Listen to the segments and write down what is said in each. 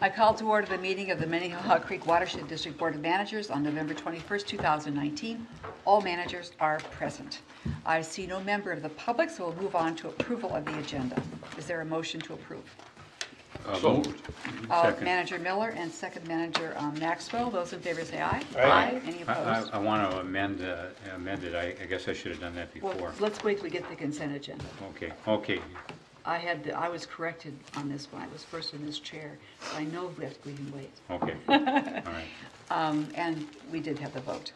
I call to order the meeting of the Minnehaha Creek Watershed District Board of Managers on November 21st, 2019. All managers are present. I see no member of the public, so we'll move on to approval of the agenda. Is there a motion to approve? So moved. Second. Manager Miller and second Manager Maxwell. Those in favor say aye. Aye. Any opposed? I want to amend it. I guess I should have done that Well, before. let's wait till we get the consent agenda. Okay. I was corrected on this one. I was first in this chair, so I know we have to even wait. Okay. All right. And we did have the vote.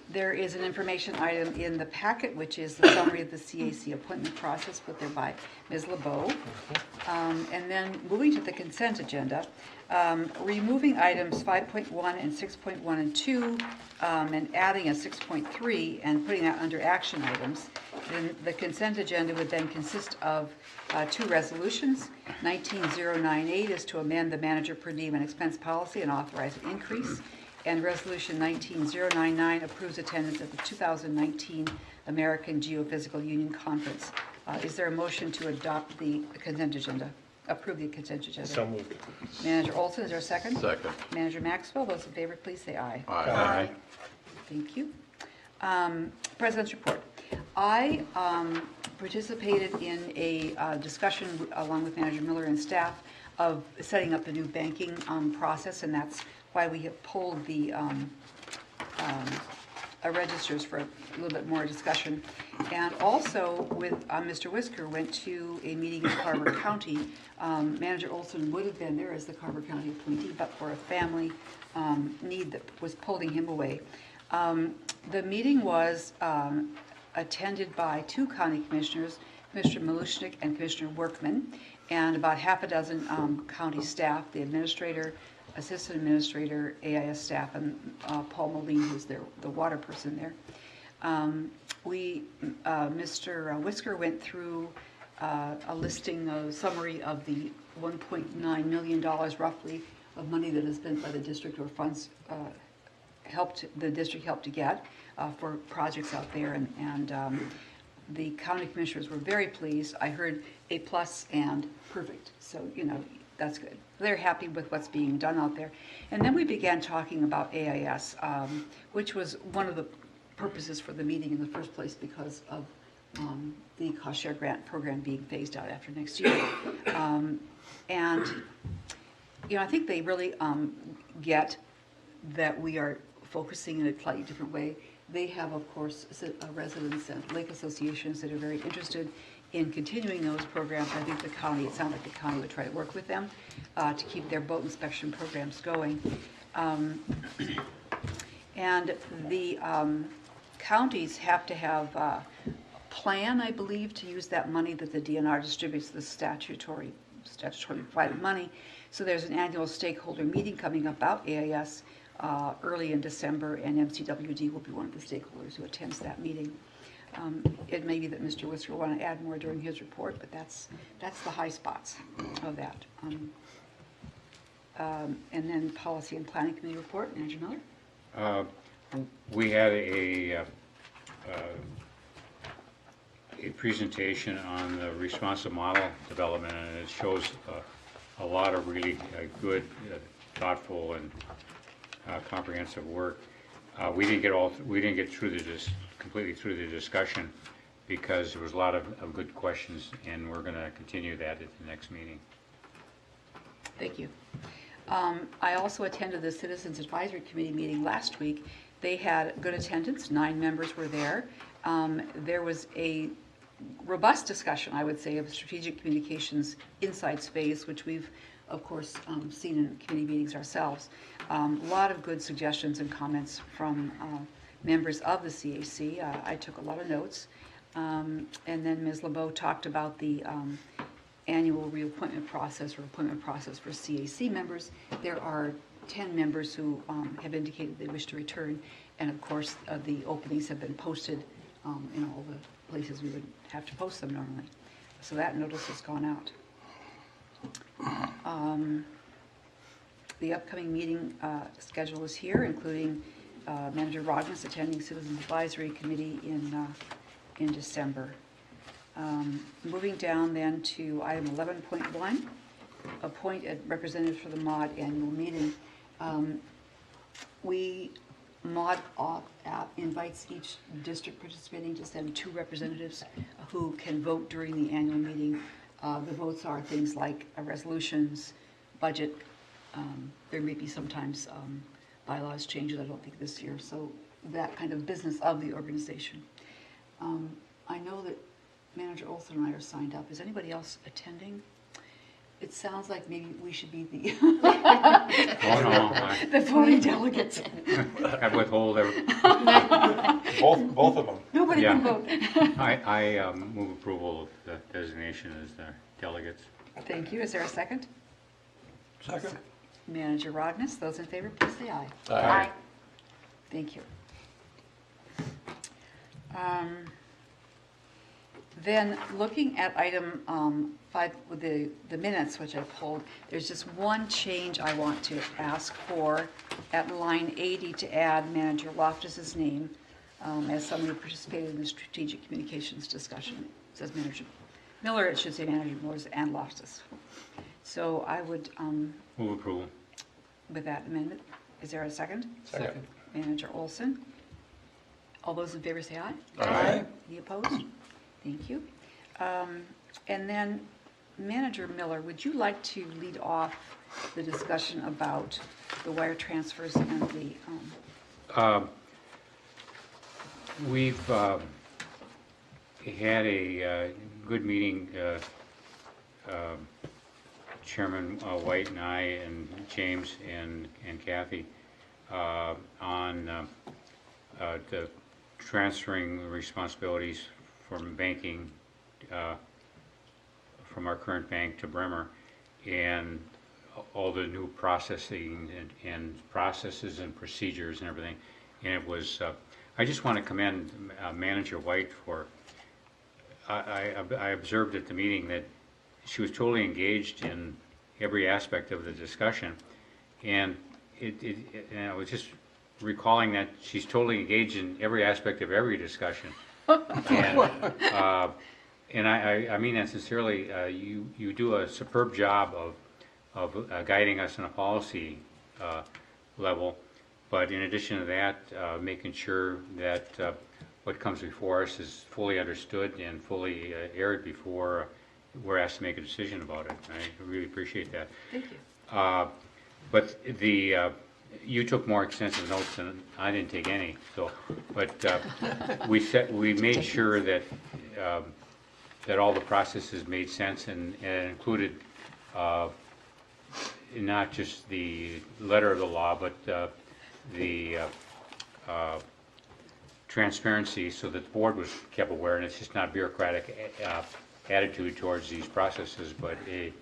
There is an information item in the packet, which is the summary of the CAC appointment process put there by Ms. LeBeau. And then moving to the consent agenda, removing items 5.1 and 6.1 and 2, and adding a 6.3 and putting that under action items. Then the consent agenda would then consist of two resolutions. 19098 is to amend the manager per diem and expense policy and authorize an increase. And Resolution 19099 approves attendance at the 2019 American Geophysical Union Conference. Is there a motion to adopt the consent agenda? Approve the consent agenda? So moved. Manager Olson, is there a second? Second. Manager Maxwell, those in favor, please say aye. Aye. Thank you. President's report. I participated in a discussion along with Manager Miller and staff of setting up the new banking process, and that's why we have pulled the registers for a little bit more discussion. And also with Mr. Whisker went to a meeting in Carver County. Manager Olson would have been there as the Carver County appointee, but for a family need that was pulling him away. The meeting was attended by two county commissioners, Commissioner Malushnik and Commissioner Workman, and about half a dozen county staff, the administrator, assistant administrator, AIS staff, and Paul Moline, who's the water person there. Mr. Whisker went through a listing, a summary of the $1.9 million roughly of money that is spent by the district or funds the district helped to get for projects out there, and the county commissioners were very pleased. I heard A+ and perfect, so that's good. They're happy with what's being done out there. And then we began talking about AIS, which was one of the purposes for the meeting in the first place because of the cost share grant program being phased out after next year. And I think they really get that we are focusing in a slightly different way. They have, of course, residents and lake associations that are very interested in continuing those programs. I think it sounds like the county would try to work with them to keep their boat inspection programs going. And the counties have to have a plan, I believe, to use that money that the DNR distributes, the statutory provided money. So there's an annual stakeholder meeting coming up about AIS early in December, and MCWD will be one of the stakeholders who attends that meeting. It may be that Mr. Whisker will want to add more during his report, but that's the high spots of that. And then Policy and Planning Committee report, Manager Miller. We had a presentation on the responsive model development, and it shows a lot of really good, thoughtful, and comprehensive work. We didn't get completely through the discussion because there was a lot of good questions, and we're going to continue that at the next meeting. Thank you. I also attended the Citizens Advisory Committee meeting last week. They had good attendance. 9 members were there. There was a robust discussion, I would say, of strategic communications inside space, which we've, of course, seen in committee meetings ourselves. A lot of good suggestions and comments from members of the CAC. I took a lot of notes. And then Ms. LeBeau talked about the annual reappointment process or appointment process for CAC members. There are 10 members who have indicated they wish to return, and of course the openings have been posted in all the places we would have to post them normally. So that notice has gone out. The upcoming meeting schedule is here, including Manager Rodgers attending Citizens Advisory Committee in December. Moving down then to item 11.1, appoint a representative for the MOD annual meeting. MOD invites each district participating to send 2 representatives who can vote during the annual meeting. The votes are things like resolutions, budget. There may be sometimes bylaws changes, I don't think this year, so that kind of business of the organization. I know that Manager Olson and I are signed up. Is anybody else attending? It sounds like maybe we should be the Oh, no, the voting delegates. I withhold every, Both of them. Nobody can Yeah. vote. I move approval of the designation as the delegates. Thank you. Is there a second? Second. Manager Rognus, those in favor, please say aye. Aye. Thank you. Then, looking at item 5, with the minutes which I pulled, there's just one change I want to ask for at line 80 to add Manager Loftus's name as someone who participated in the strategic communications discussion. It says Manager Miller, it should say Manager Miller and Loftus. So I would, Move approval. with that amendment, is there a second? Second. Manager Olson. All those in favor say aye. Aye. Any opposed? Thank you. And then, Manager Miller, would you like to lead off the discussion about the wire transfers and the, We've had a good meeting, Chairman White and I and James and Kathy, on the transferring responsibilities from banking, from our current bank to Bremer, and all the new processing and processes and procedures and everything. And it was, I just want to commend Manager White for, I observed at the meeting that she was totally engaged in every aspect of the discussion. And and I was just recalling that she's totally engaged in every aspect of every discussion. And I mean that sincerely. You do a superb job of guiding us on a policy level, but in addition to that, making sure that what comes before us is fully understood and fully aired before we're asked to make a decision about it. I really appreciate that. thank you. But you took more extensive notes than I didn't take any. So, but we made sure that that all the processes made sense and included not just the letter of the law, but the transparency, so that the board was kept aware, and it's just not bureaucratic attitude towards these processes, but a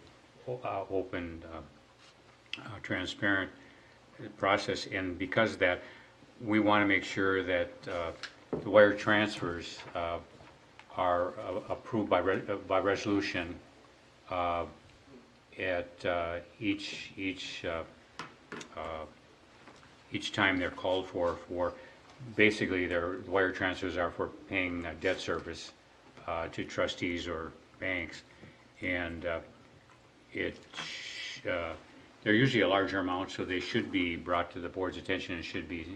open, transparent process. And because of that, we want to make sure that the wire transfers are approved by resolution at each time they're called for. Basically, their wire transfers are for paying debt service to trustees or banks, and they're usually a larger amount, so they should be brought to the board's attention and should be,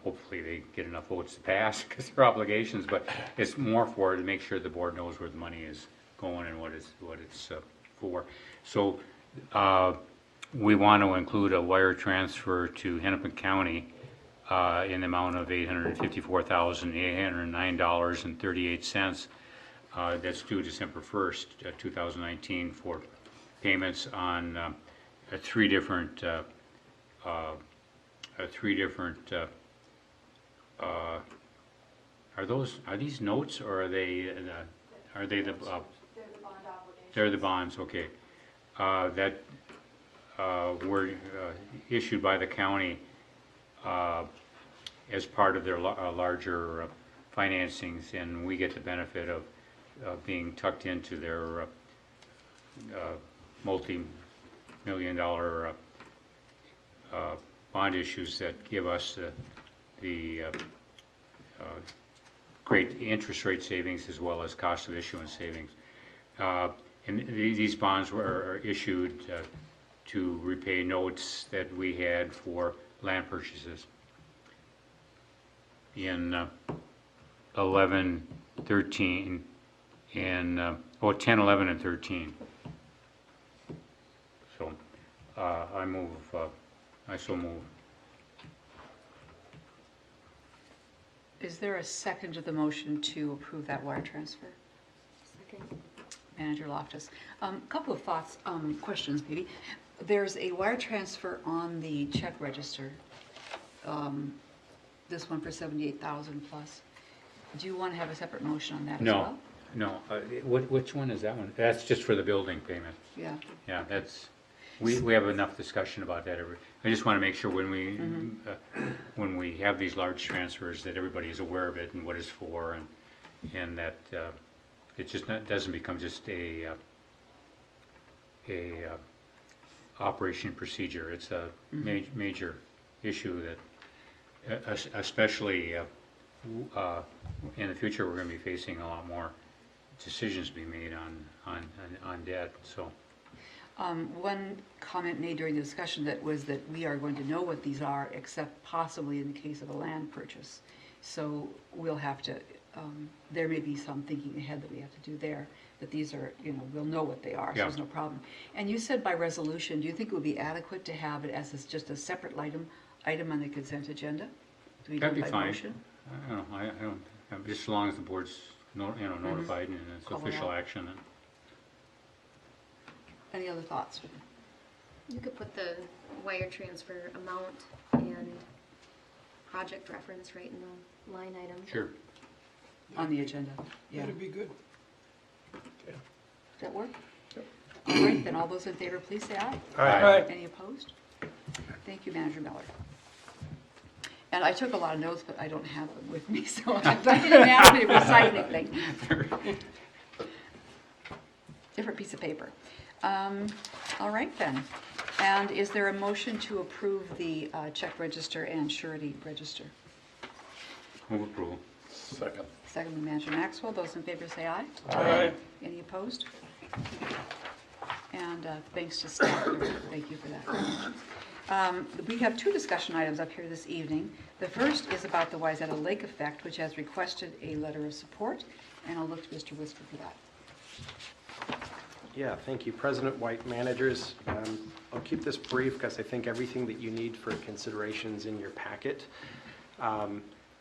hopefully they get enough votes to pass because they're obligations, but it's more to make sure the board knows where the money is going and what it's for. So we want to include a wire transfer to Hennepin County in the amount of $854,809.38. That's due December 1st, 2019, for payments on three different are these notes, or are they the They're the bond obligations. they're the bonds, okay, that were issued by the county as part of their larger financings, and we get the benefit of being tucked into their multi-million-dollar bond issues that give us the great interest rate savings as well as cost of issuance savings. And these bonds were issued to repay notes that we had for land purchases in 11, 13, and 10, 11, and 13. So I so move. Is there a second to the motion to approve that wire transfer? Second. Manager Loftus. Couple of thoughts, questions maybe. There's a wire transfer on the check register. This one for 78,000 plus. Do you want to have a separate motion on that as well? No. Which one is that one? That's just for the building payment. Yeah. Yeah, we have enough discussion about that. I just want to make sure when we have these large transfers that everybody is aware of it and what it's for, and that it just doesn't become just a operation procedure. It's a major issue that, especially in the future, we're going to be facing a lot more decisions to be made on debt. So. One comment made during the discussion that we are going to know what these are, except possibly in the case of a land purchase. So we'll have to, there may be some thinking ahead that we have to do there, that these are, we'll know what they are, so Yeah. there's no problem. And you said by resolution, do you think it would be adequate to have it as just a separate item on the consent agenda? Do we do That'd be by fine. motion? I don't, just as long as the board's notified and it's Call it official out. action. Any other thoughts? You could put the wire transfer amount and project reference right in the line item. Sure. On the agenda? Yeah. That'd be good. Does that work? All right, then all those in favor, please say aye. Aye. Any opposed? Thank you, Manager Miller. And I took a lot of notes, but I don't have them with me, so I didn't ask me to recite anything. Different piece of paper. All right then. And is there a motion to approve the check register and surety register? Move approval. Second. Second by Manager Maxwell. Those in favor say aye. Aye. Any opposed? And thanks to staff. Thank you for that. We have two discussion items up here this evening. The first is about the Wayzata Lake Effect, which has requested a letter of support, and I'll look to Mr. Whisker for that. Yeah, thank you. President White, managers. I'll keep this brief because I think everything that you need for considerations in your packet.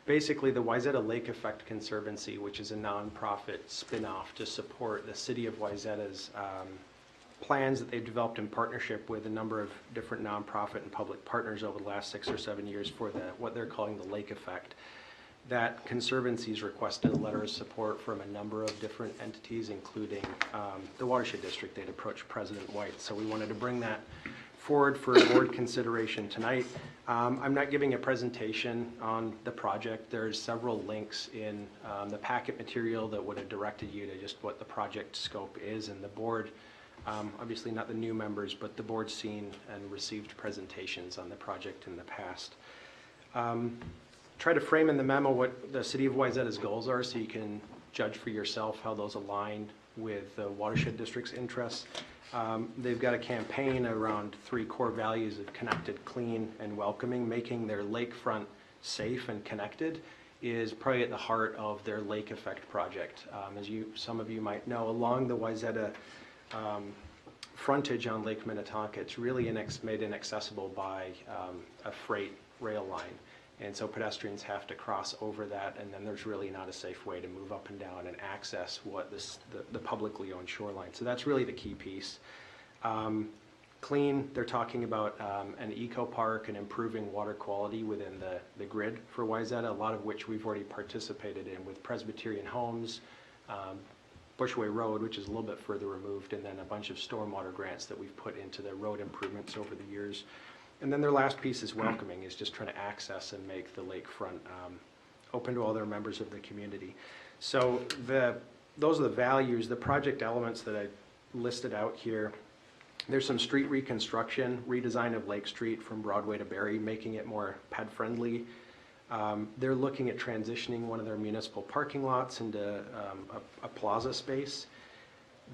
Basically, the Wayzata Lake Effect Conservancy, which is a nonprofit spin-off to support the city of Wayzata's plans that they've developed in partnership with a number of different nonprofit and public partners over the last 6 or 7 years for what they're calling the Lake Effect. That conservancy's requested a letter of support from a number of different entities, including the Watershed District. They'd approached President White, so we wanted to bring that forward for board consideration tonight. I'm not giving a presentation on the project. There's several links in the packet material that would have directed you to just what the project scope is, and the board, obviously not the new members, but the board's seen and received presentations on the project in the past. Try to frame in the memo what the City of Wayzata's goals are so you can judge for yourself how those align with the Watershed District's interests. They've got a campaign around 3 core values of connected, clean, and welcoming. Making their lakefront safe and connected is probably at the heart of their Lake Effect project. As some of you might know, along the Wayzata frontage on Lake Minnetonka, it's really made inaccessible by a freight rail line. And so pedestrians have to cross over that, and then there's really not a safe way to move up and down and access what the publicly owned shoreline. So that's really the key piece. Clean, they're talking about an eco park and improving water quality within the grid for Wayzata, a lot of which we've already participated in with Presbyterian Homes, Bushway Road, which is a little bit further removed, and then a bunch of stormwater grants that we've put into the road improvements over the years. And then their last piece is welcoming, is just trying to access and make the lakefront open to all their members of the community. So those are the values, the project elements that I listed out here. There's some street reconstruction, redesign of Lake Street from Broadway to Berry, making it more ped-friendly. They're looking at transitioning one of their municipal parking lots into a plaza space.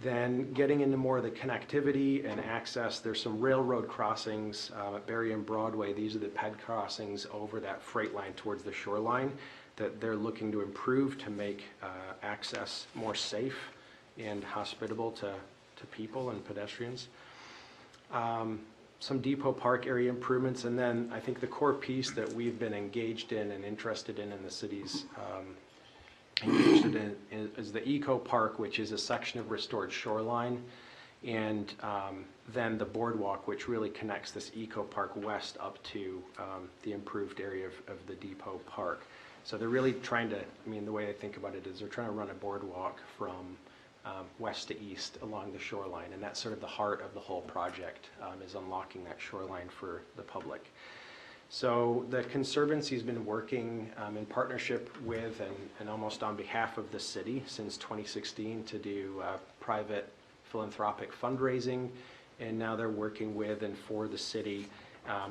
Then getting into more of the connectivity and access, there's some railroad crossings at Berry and Broadway. These are the ped crossings over that freight line towards the shoreline that they're looking to improve to make access more safe and hospitable to people and pedestrians. Some Depot Park area improvements, and then I think the core piece that we've been engaged in and interested in the city's engaged in is the Eco Park, which is a section of restored shoreline, and then the boardwalk, which really connects this Eco Park west up to the improved area of the Depot Park. So they're really trying to, I mean, the way I think about it is they're trying to run a boardwalk from west to east along the shoreline, and that's sort of the heart of the whole project, is unlocking that shoreline for the public. So the Conservancy's been working in partnership with and almost on behalf of the city since 2016 to do private philanthropic fundraising, and now they're working with and for the city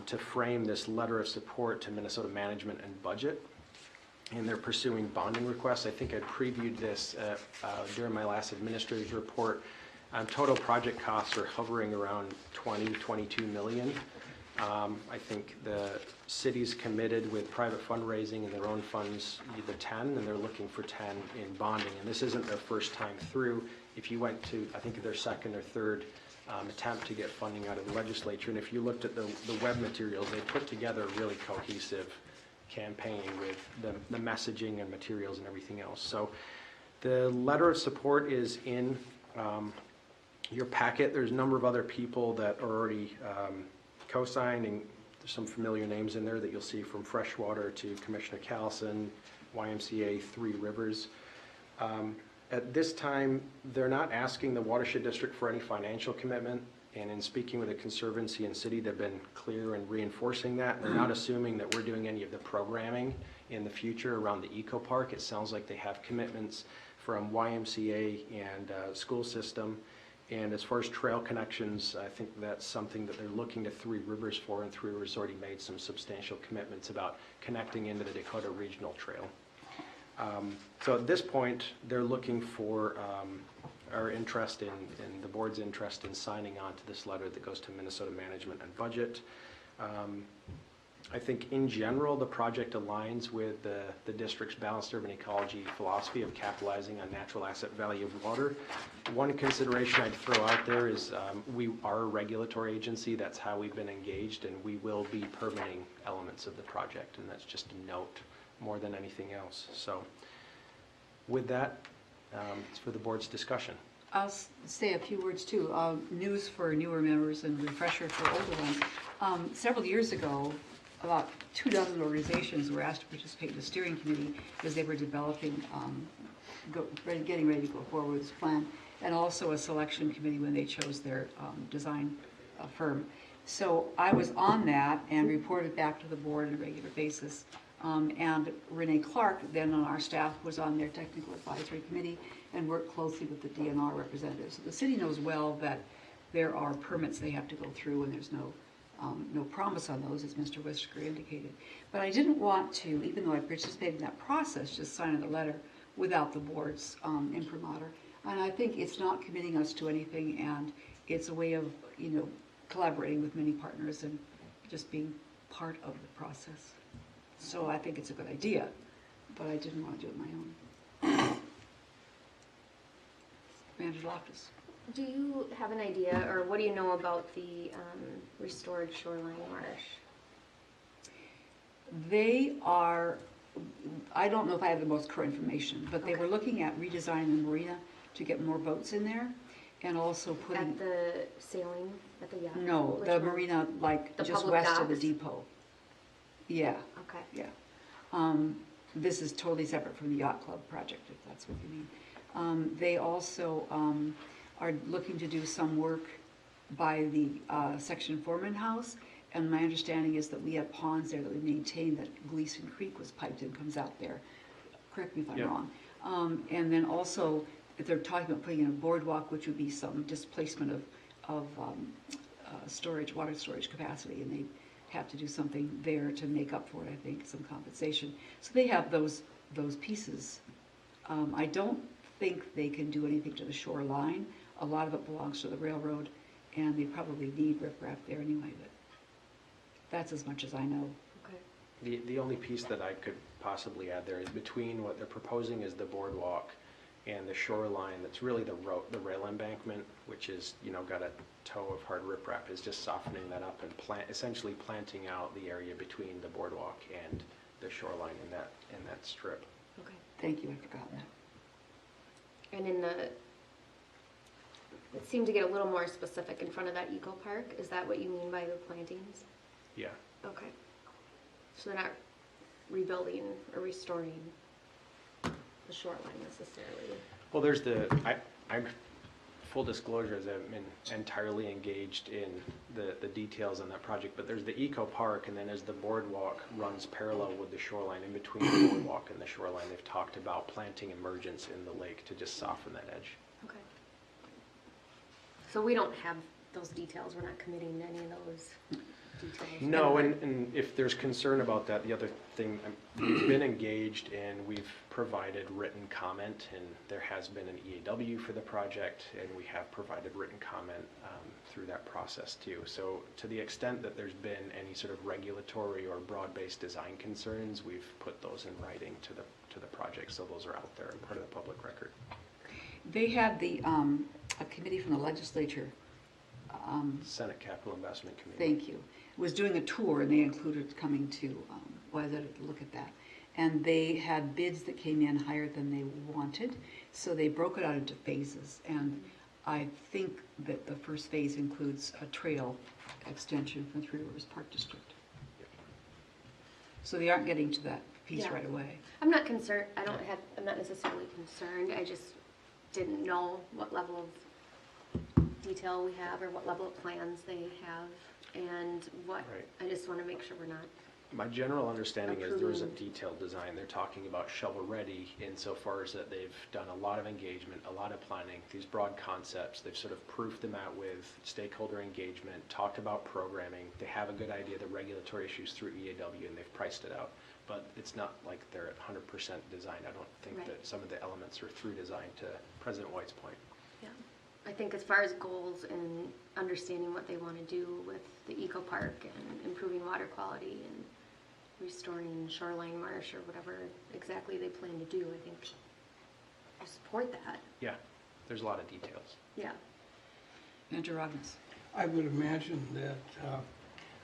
to frame this letter of support to Minnesota Management and Budget. And they're pursuing bonding requests. I think I previewed this during my last administrator's report. Total project costs are hovering around 22 million. I think the city's committed with private fundraising and their own funds, either 10, and they're looking for 10 in bonding. And this isn't their first time through. If you went to, I think, their second or third attempt to get funding out of the legislature, and if you looked at the web materials, they put together a really cohesive campaign with the messaging and materials and everything else. So the letter of support is in your packet. There's a number of other people that are already co-signed, and there's some familiar names in there that you'll see, from Freshwater to Commissioner Callison, YMCA, Three Rivers. At this time, they're not asking the Watershed District for any financial commitment, and in speaking with the Conservancy and City, they've been clear in reinforcing that. They're not assuming that we're doing any of the programming in the future around the Eco Park. It sounds like they have commitments from YMCA and school system. And as far as trail connections, I think that's something that they're looking to Three Rivers for, and Three Rivers already made some substantial commitments about connecting into the Dakota Regional Trail. So at this point, they're looking for our interest in the board's interest in signing on to this letter that goes to Minnesota Management and Budget. I think in general, the project aligns with the district's balanced urban ecology philosophy of capitalizing on natural asset value of water. One consideration I'd throw out there is we are a regulatory agency. That's how we've been engaged, and we will be permitting elements of the project, and that's just a note more than anything else. So with that, it's for the board's discussion. I'll say a few words too. News for newer members and refresher for older ones. Several years ago, about 24 organizations were asked to participate in the steering committee as they were developing, getting ready to go forward with this plan, and also a selection committee when they chose their design firm. So I was on that and reported back to the board on a regular basis. And Renee Clark, then on our staff, was on their technical advisory committee and worked closely with the DNR representatives. So the city knows well that there are permits they have to go through, and there's no promise on those, as Mr. Whisker indicated. But I didn't want to, even though I participated in that process, just sign the letter without the board's imprimatur. And I think it's not committing us to anything, and it's a way of, collaborating with many partners and just being part of the process. So I think it's a good idea, but I didn't want to do it on my own. Manager Loftus. Do you have an idea, or what do you know about the restored shoreline marsh? They are, I don't know if I have the most current information, but they were looking at redesigning the marina to get more boats in there, and also putting... At the sailing, at the yacht? No, Which the one? marina, like, The just public west of the docks? depot. Yeah, Okay. yeah. This is totally separate from the yacht club project, if that's what you mean. They also are looking to do some work by the section foreman house, and my understanding is that we have ponds there that we maintain, that Gleason Creek was piped in, comes out there. Correct me if I'm Yep. wrong. And then also, if they're talking about putting in a boardwalk, which would be some displacement of storage, water storage capacity, and they have to do something there to make up for it, I think, some compensation. So they have those pieces. I don't think they can do anything to the shoreline. A lot of it belongs to the railroad, and they probably need riprap there anyway, but that's as much as I know. Okay. The only piece that I could possibly add there is between what they're proposing is the boardwalk and the shoreline, that's really the rail embankment, which is, got a toe of hard riprap, is just softening that up and essentially planting out the area between the boardwalk and the shoreline in that strip. Okay. Thank you, I'd forgotten that. And it seemed to get a little more specific in front of that eco park. Is that what you mean by the plantings? Yeah. Okay. So they're not rebuilding or restoring the shoreline necessarily. Well, I'm full disclosure, as I've been entirely engaged in the details on that project, but there's the eco park, and then as the boardwalk runs parallel with the shoreline, in between the boardwalk and the shoreline, they've talked about planting emergence in the lake to just soften that edge. Okay. So we don't have those details. We're not committing to any of those details. No, and if there's concern about that, the other thing, we've been engaged and we've provided written comment, and there has been an EAW for the project, and we have provided written comment through that process too. So to the extent that there's been any sort of regulatory or broad-based design concerns, we've put those in writing to the project, so those are out there and part of the public record. They had a committee from the legislature, Senate Capital Investment Committee. thank you, was doing a tour, and they included coming to Wayzata to look at that. And they had bids that came in higher than they wanted, so they broke it out into phases. And I think that the first phase includes a trail extension from Three Rivers Park District. So they aren't getting to that piece Yeah. right away. I'm not concerned. I'm not necessarily concerned. I just didn't know what level of detail we have or what level of plans they have, and what, Right. I just want to make sure we're not. My general understanding is there is a Approving. detailed design. They're talking about shovel-ready insofar as that they've done a lot of engagement, a lot of planning, these broad concepts. They've sort of proofed them out with stakeholder engagement, talked about programming. They have a good idea of the regulatory issues through EAW, and they've priced it out. But it's not like they're at 100% design. I don't think Right. that some of the elements are through design, to President White's point. Yeah. I think as far as goals and understanding what they want to do with the eco park and improving water quality and restoring shoreline marsh or whatever exactly they plan to do, I think I support that. Yeah, there's a lot of details. Yeah. Andrew Robbins. I would imagine that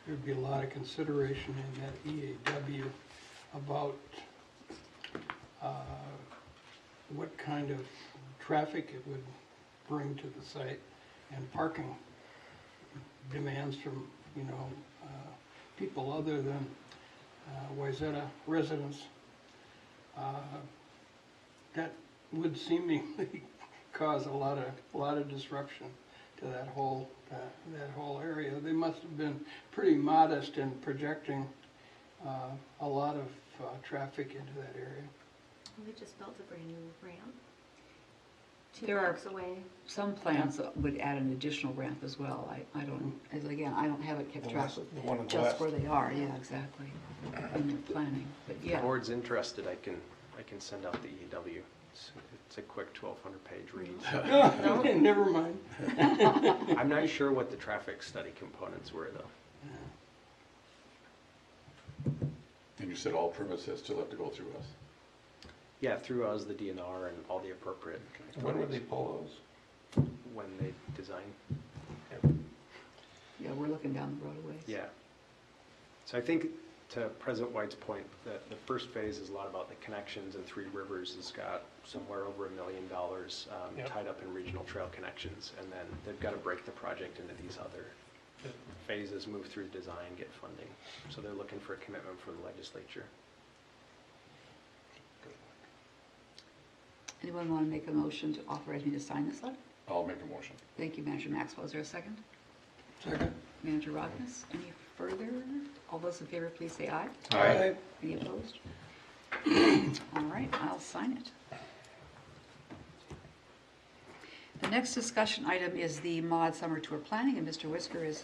there'd be a lot of consideration in that EAW about what kind of traffic it would bring to the site, and parking demands from, people other than Wayzata residents. That would seemingly cause a lot of disruption to that whole area. They must have been pretty modest in projecting a lot of traffic into that area. They just built a brand new ramp. Two There are- blocks away. Some plans would add an additional ramp as well. I don't, as again, I don't have it kept track of The one on the just west. where they are, yeah, exactly, in their planning, but If the yeah. board's interested, I can send out the EAW. It's a quick 1,200-page read. No? Never mind. I'm not sure what the traffic study components were, though. And you said all permits that still have to go through us? Yeah, through us, the DNR, and all the appropriate When would they pull those? when they design. Yeah, we're looking down the road a ways. Yeah. So I think, to President White's point, that the first phase is a lot about the connections, and Three Rivers has got somewhere over $1 million Yep. tied up in regional trail connections, and then they've got to break the project into these other phases, move through design, get funding. So they're looking for a commitment from the legislature. Anyone want to make a motion to authorize me to sign this letter? I'll make a motion. Thank you, Manager Maxwell. Is there a second? Second. Manager Rognus, any further? All those in favor, please say aye. Aye. Any opposed? All right, I'll sign it. The next discussion item is the MOD Summer Tour Planning, and Mr. Whisker is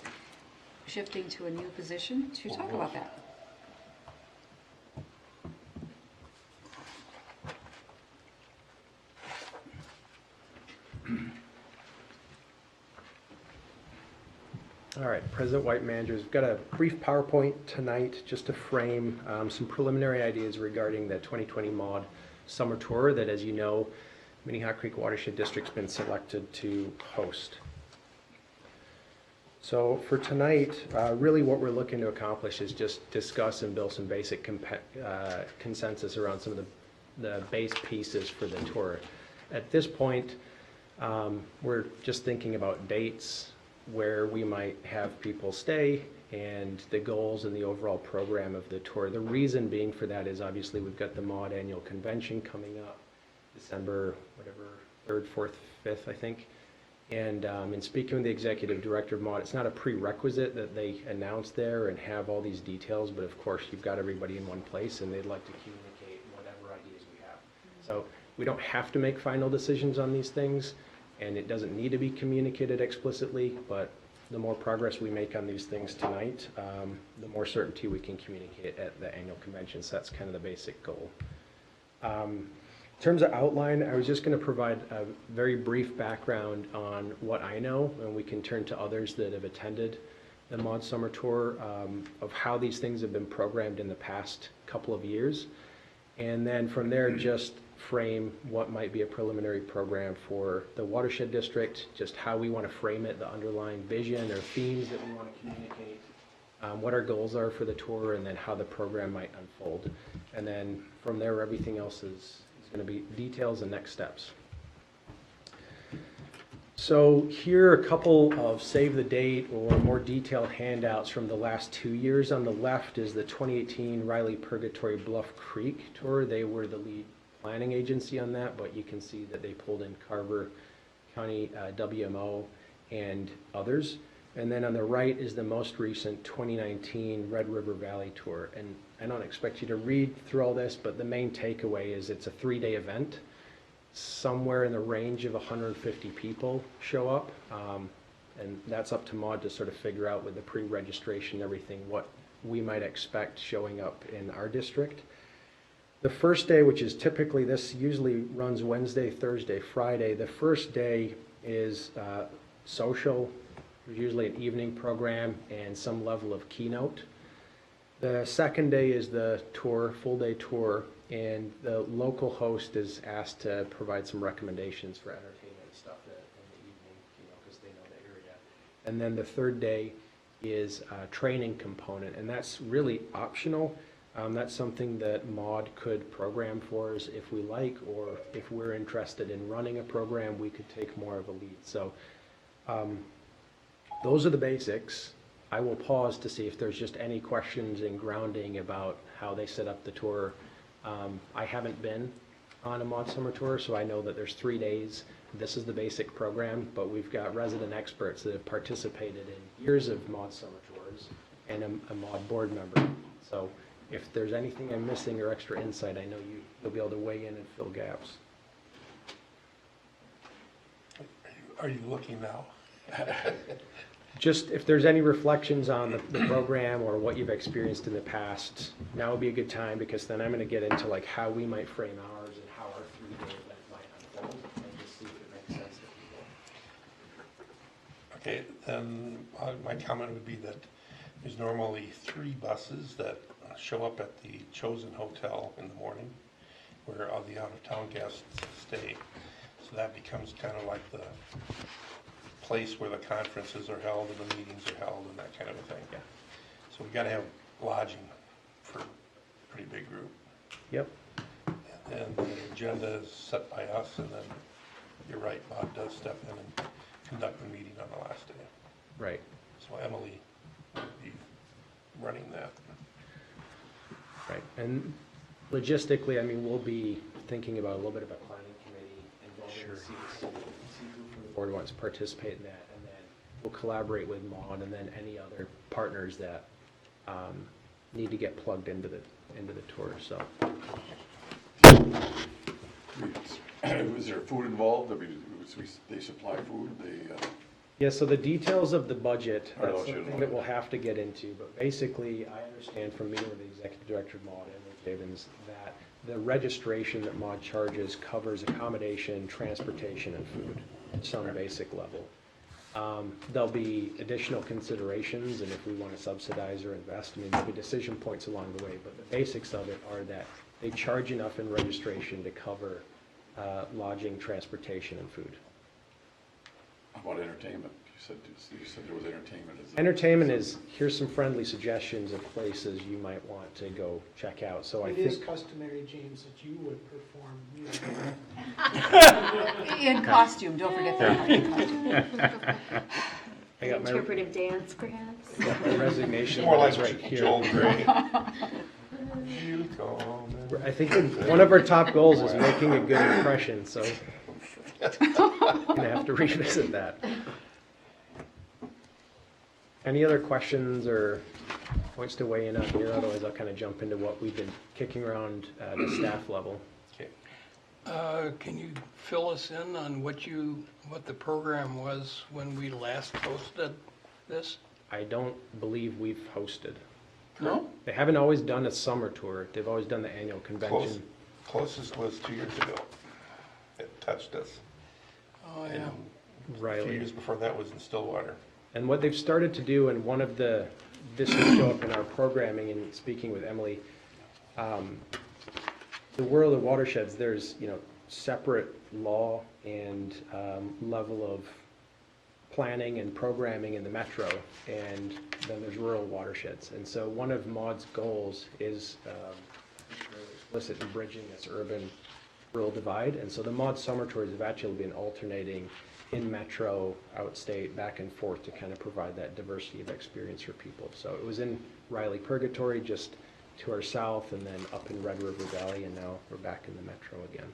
shifting to a new position to talk about that. All right, President White, managers, we've got a brief PowerPoint tonight just to frame some preliminary ideas regarding the 2020 MAUD Summer Tour that, as you know, Minnehaha Creek Watershed District's been selected to host. So for tonight, really what we're looking to accomplish is just discuss and build some basic consensus around some of the base pieces for the tour. At this point, we're just thinking about dates, where we might have people stay, and the goals and the overall program of the tour. The reason being for that is obviously we've got the MAUD annual convention coming up, December, whatever, 3rd, 4th, 5th, I think. And in speaking with the executive director of MAUD, it's not a prerequisite that they announce there and have all these details, but of course you've got everybody in one place and they'd like to communicate whatever ideas we have. So we don't have to make final decisions on these things, and it doesn't need to be communicated explicitly, but the more progress we make on these things tonight, the more certainty we can communicate at the annual convention. So that's kind of the basic goal. In terms of outline, I was just going to provide a very brief background on what I know, and we can turn to others that have attended the MAUD Summer Tour, of how these things have been programmed in the past couple of years. And then from there, just frame what might be a preliminary program for the Watershed District, just how we want to frame it, the underlying vision or themes that we want to communicate, what our goals are for the tour, and then how the program might unfold. And then from there, everything else is going to be details and next steps. So here are a couple of save the date or more detailed handouts from the last 2 years. On the left is the 2018 Riley Purgatory Bluff Creek Tour. They were the lead planning agency on that, but you can see that they pulled in Carver County WMO and others. And then on the right is the most recent 2019 Red River Valley Tour. And I don't expect you to read through all this, but the main takeaway is it's a 3-day event. Somewhere in the range of 150 people show up. And that's up to MAUD to sort of figure out with the pre-registration and everything what we might expect showing up in our district. The first day, which is typically, this usually runs Wednesday, Thursday, Friday. The first day is social. There's usually an evening program and some level of keynote. The second day is the tour, full day tour, and the local host is asked to provide some recommendations for entertainment stuff in the evening, because they know the area. And then the third day is a training component, and that's really optional. That's something that MAUD could program for us if we like, or if we're interested in running a program, we could take more of a lead. So those are the basics. I will pause to see if there's just any questions in grounding about how they set up the tour. I haven't been on a MAUD Summer Tour, so I know that there's 3 days. This is the basic program, but we've got resident experts that have participated in years of MAUD Summer Tours and a MAUD board member. So if there's anything I'm missing or extra insight, I know you'll be able to weigh in and fill gaps. Are you looking now? Just if there's any reflections on the program or what you've experienced in the past, now would be a good time, because then I'm going to get into like how we might frame ours and how our 3-day event might unfold, and just see if it makes sense to people. Okay, then my comment would be that there's normally 3 buses that show up at the chosen hotel in the morning where all the out-of-town guests stay. So that becomes kind of like the place where the conferences are held and the meetings are held and that kind of a thing. Yeah. So we got to have lodging for a pretty big group. Yep. And the agenda is set by us, and then you're right, Bob does step in and conduct the meeting on the last day. Right. So Emily will be running that. Right. And logistically, I mean, we'll be thinking about a little bit of a planning committee involving see who from the board wants to participate in that, and then we'll collaborate with MAUD and then any other partners that need to get plugged into the tour. So. Was there food involved? I mean, they supply food, Yeah, so the details of the budget, I know that's you something know. that we'll have to get into, but basically, I understand from meeting with the executive director of MAUD, Emily Javins, that the registration that MAUD charges covers accommodation, transportation, and food at some basic level. There'll be additional considerations, and if we want to subsidize or invest, I mean, there'll be decision points along the way, but the basics of it are that they charge enough in registration to cover lodging, transportation, and food. How about entertainment? You said there was entertainment. Is it- Entertainment is, here's some friendly suggestions of places you might want to go check out, so I It is think, customary, James, that you would perform music. In costume, don't forget that. In costume. I got my Interpretive dance, perhaps? got my resignation More like letters right here. Joel Gray. Gilles Coleman. I think one of our top goals is making a good impression, so gonna have to revisit that. Any other questions or points to weigh in on here? Otherwise, I'll kind of jump into what we've been kicking around at the staff level. Okay. Can you fill us in on what the program was when we last hosted this? I don't believe we've hosted. No? They haven't always done a summer tour. They've always done the annual convention. Closest was 2 years ago. It touched us. Oh, yeah. And a few Riley. years before that was in Stillwater. And what they've started to do, and this will show up in our programming and speaking with Emily, the world of watersheds, there's, separate law and level of planning and programming in the metro, and then there's rural watersheds. And so one of MAUD's goals is explicit in bridging this urban-rural divide. And so the MAUD summer tours have actually been alternating in metro, outstate, back and forth to kind of provide that diversity of experience for people. So it was in Riley Purgatory, just to our south, and then up in Red River Valley, and now we're back in the metro again.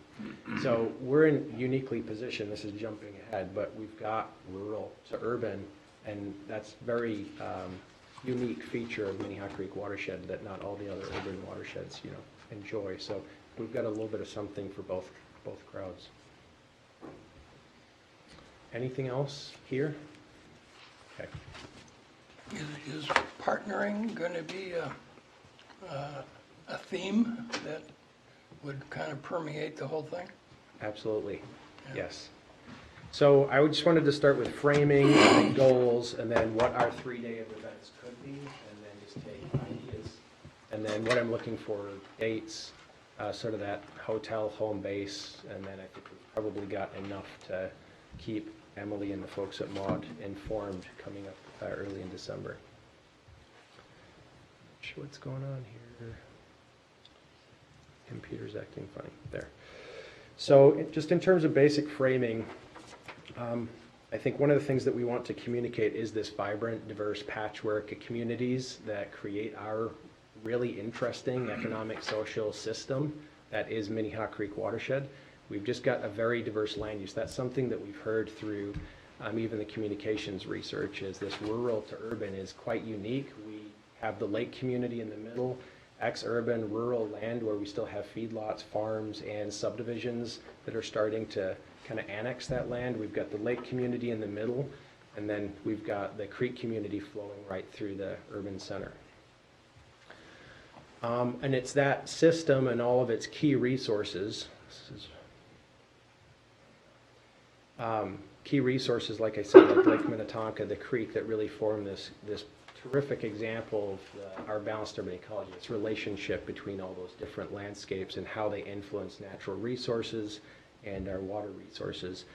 So we're uniquely positioned, this is jumping ahead, but we've got rural to urban, and that's very unique feature of Minnehaha Creek watershed that not all the other urban watersheds, enjoy. So we've got a little bit of something for both crowds. Anything else here? Okay. Is partnering going to be a theme that would kind of permeate the whole thing? Absolutely, yes. So I just wanted to start with framing and then goals, and then what our 3-day of events could be, and then just take ideas. And then what I'm looking for, dates, sort of that hotel home base, and then I think we've probably got enough to keep Emily and the folks at MAUD informed coming up early in December. Not sure what's going on here. Computer's acting funny. There. So just in terms of basic framing, I think one of the things that we want to communicate is this vibrant, diverse patchwork of communities that create our really interesting economic, social system that is Minnehaha Creek watershed. We've just got a very diverse land use. That's something that we've heard through even the communications research, is this rural to urban is quite unique. We have the lake community in the middle, ex-urban rural land where we still have feedlots, farms, and subdivisions that are starting to kind of annex that land. We've got the lake community in the middle, and then we've got the creek community flowing right through the urban center. And it's that system and all of its key resources. Key resources, like I said, like Lake Minnetonka, the creek, that really form this terrific example of our balanced urban ecology. It's relationship between all those different landscapes and how they influence natural resources and our water resources.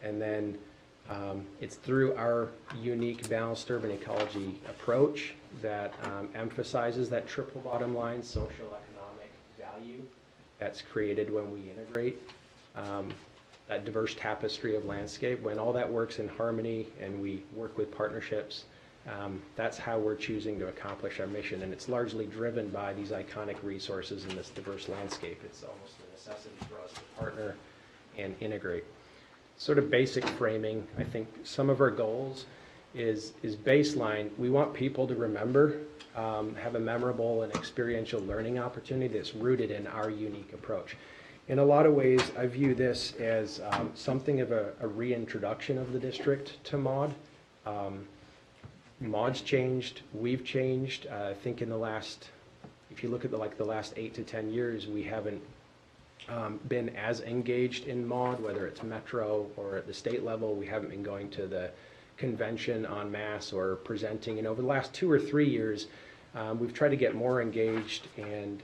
And then it's through our unique balanced urban ecology approach that emphasizes that triple bottom line, social, economic value that's created when we integrate that diverse tapestry of landscape. When all that works in harmony and we work with partnerships, that's how we're choosing to accomplish our mission. And it's largely driven by these iconic resources in this diverse landscape. It's almost a necessity for us to partner and integrate. Sort of basic framing, I think some of our goals is baseline. We want people to remember, have a memorable and experiential learning opportunity that's rooted in our unique approach. In a lot of ways, I view this as something of a reintroduction of the district to MAUD. MAUD's changed, we've changed. I think in the last, if you look at the last 8 to 10 years, we haven't been as engaged in MAUD, whether it's metro or at the state level. We haven't been going to the convention en masse or presenting. And over the last 2 or 3 years, we've tried to get more engaged and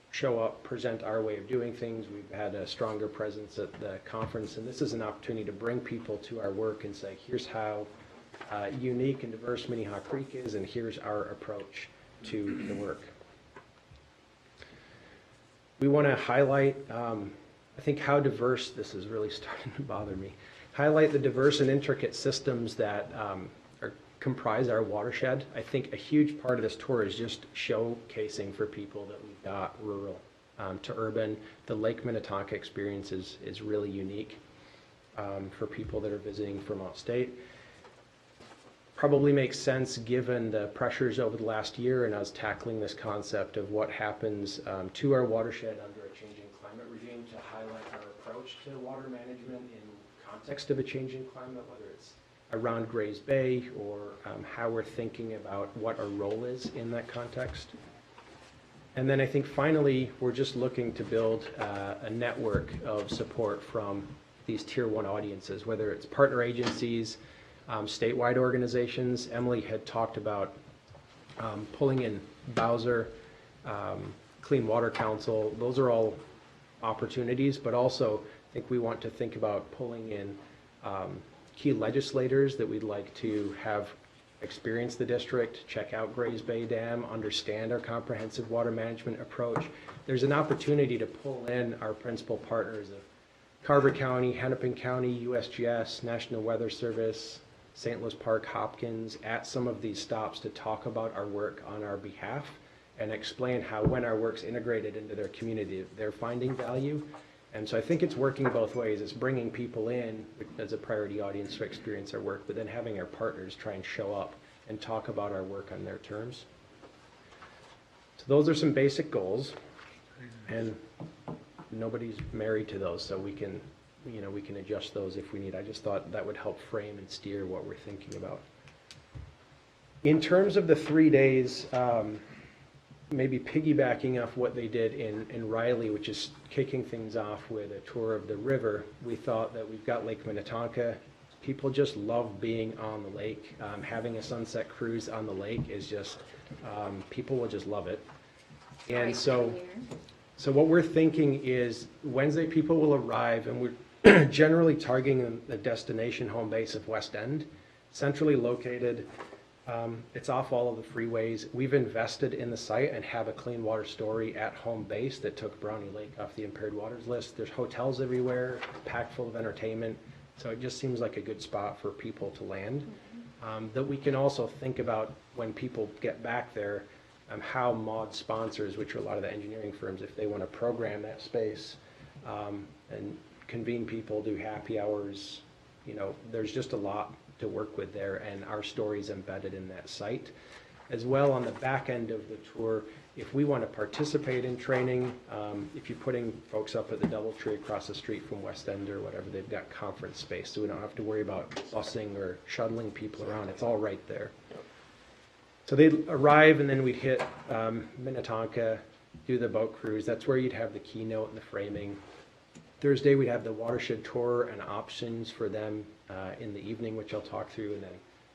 show up, present our way of doing things. We've had a stronger presence at the conference, and this is an opportunity to bring people to our work and say, here's how unique and diverse Minnehaha Creek is, and here's our approach to the work. We want to highlight, I think, how diverse, this is really starting to bother me, highlight the diverse and intricate systems that comprise our watershed. I think a huge part of this tour is just showcasing for people that we've got rural to urban. The Lake Minnetonka experience is really unique for people that are visiting from outstate. Probably makes sense given the pressures over the last year and us tackling this concept of what happens to our watershed under a changing climate regime, to highlight our approach to water management in context of a changing climate, whether it's around Grays Bay or how we're thinking about what our role is in that context. And then I think finally, we're just looking to build a network of support from these Tier 1 audiences, whether it's partner agencies, statewide organizations. Emily had talked about pulling in Bowser, Clean Water Council. Those are all opportunities, but also I think we want to think about pulling in key legislators that we'd like to have experience the district, check out Grays Bay Dam, understand our comprehensive water management approach. There's an opportunity to pull in our principal partners of Carver County, Hennepin County, USGS, National Weather Service, St. Louis Park, Hopkins, at some of these stops to talk about our work on our behalf and explain how, when our work's integrated into their community, they're finding value. And so I think it's working both ways. It's bringing people in as a priority audience to experience our work, but then having our partners try and show up and talk about our work on their terms. So those are some basic goals, and nobody's married to those, so we can adjust those if we need. I just thought that would help frame and steer what we're thinking about. In terms of the 3 days, maybe piggybacking off what they did in Riley, which is kicking things off with a tour of the river, we thought that we've got Lake Minnetonka. People just love being on the lake. Having a sunset cruise on the lake is just, people will just love it. And so what we're thinking is Wednesday people will arrive, and we're generally targeting the destination home base of West End, centrally located. It's off all of the freeways. We've invested in the site and have a clean water story at home base that took Brownie Lake off the impaired waters list. There's hotels everywhere, packed full of entertainment. So it just seems like a good spot for people to land. That we can also think about when people get back there, how MOD sponsors, which are a lot of the engineering firms, if they want to program that space and convene people, do happy hours, there's just a lot to work with there, and our story's embedded in that site. As well, on the back end of the tour, if we want to participate in training, if you're putting folks up at the DoubleTree across the street from West End or whatever, they've got conference space, so we don't have to worry about busing or shuttling people around. It's all right there. So they'd arrive, and then we'd hit Minnetonka, do the boat cruise. That's where you'd have the keynote and the framing. Thursday, we'd have the watershed tour and options for them in the evening, which I'll talk through, and then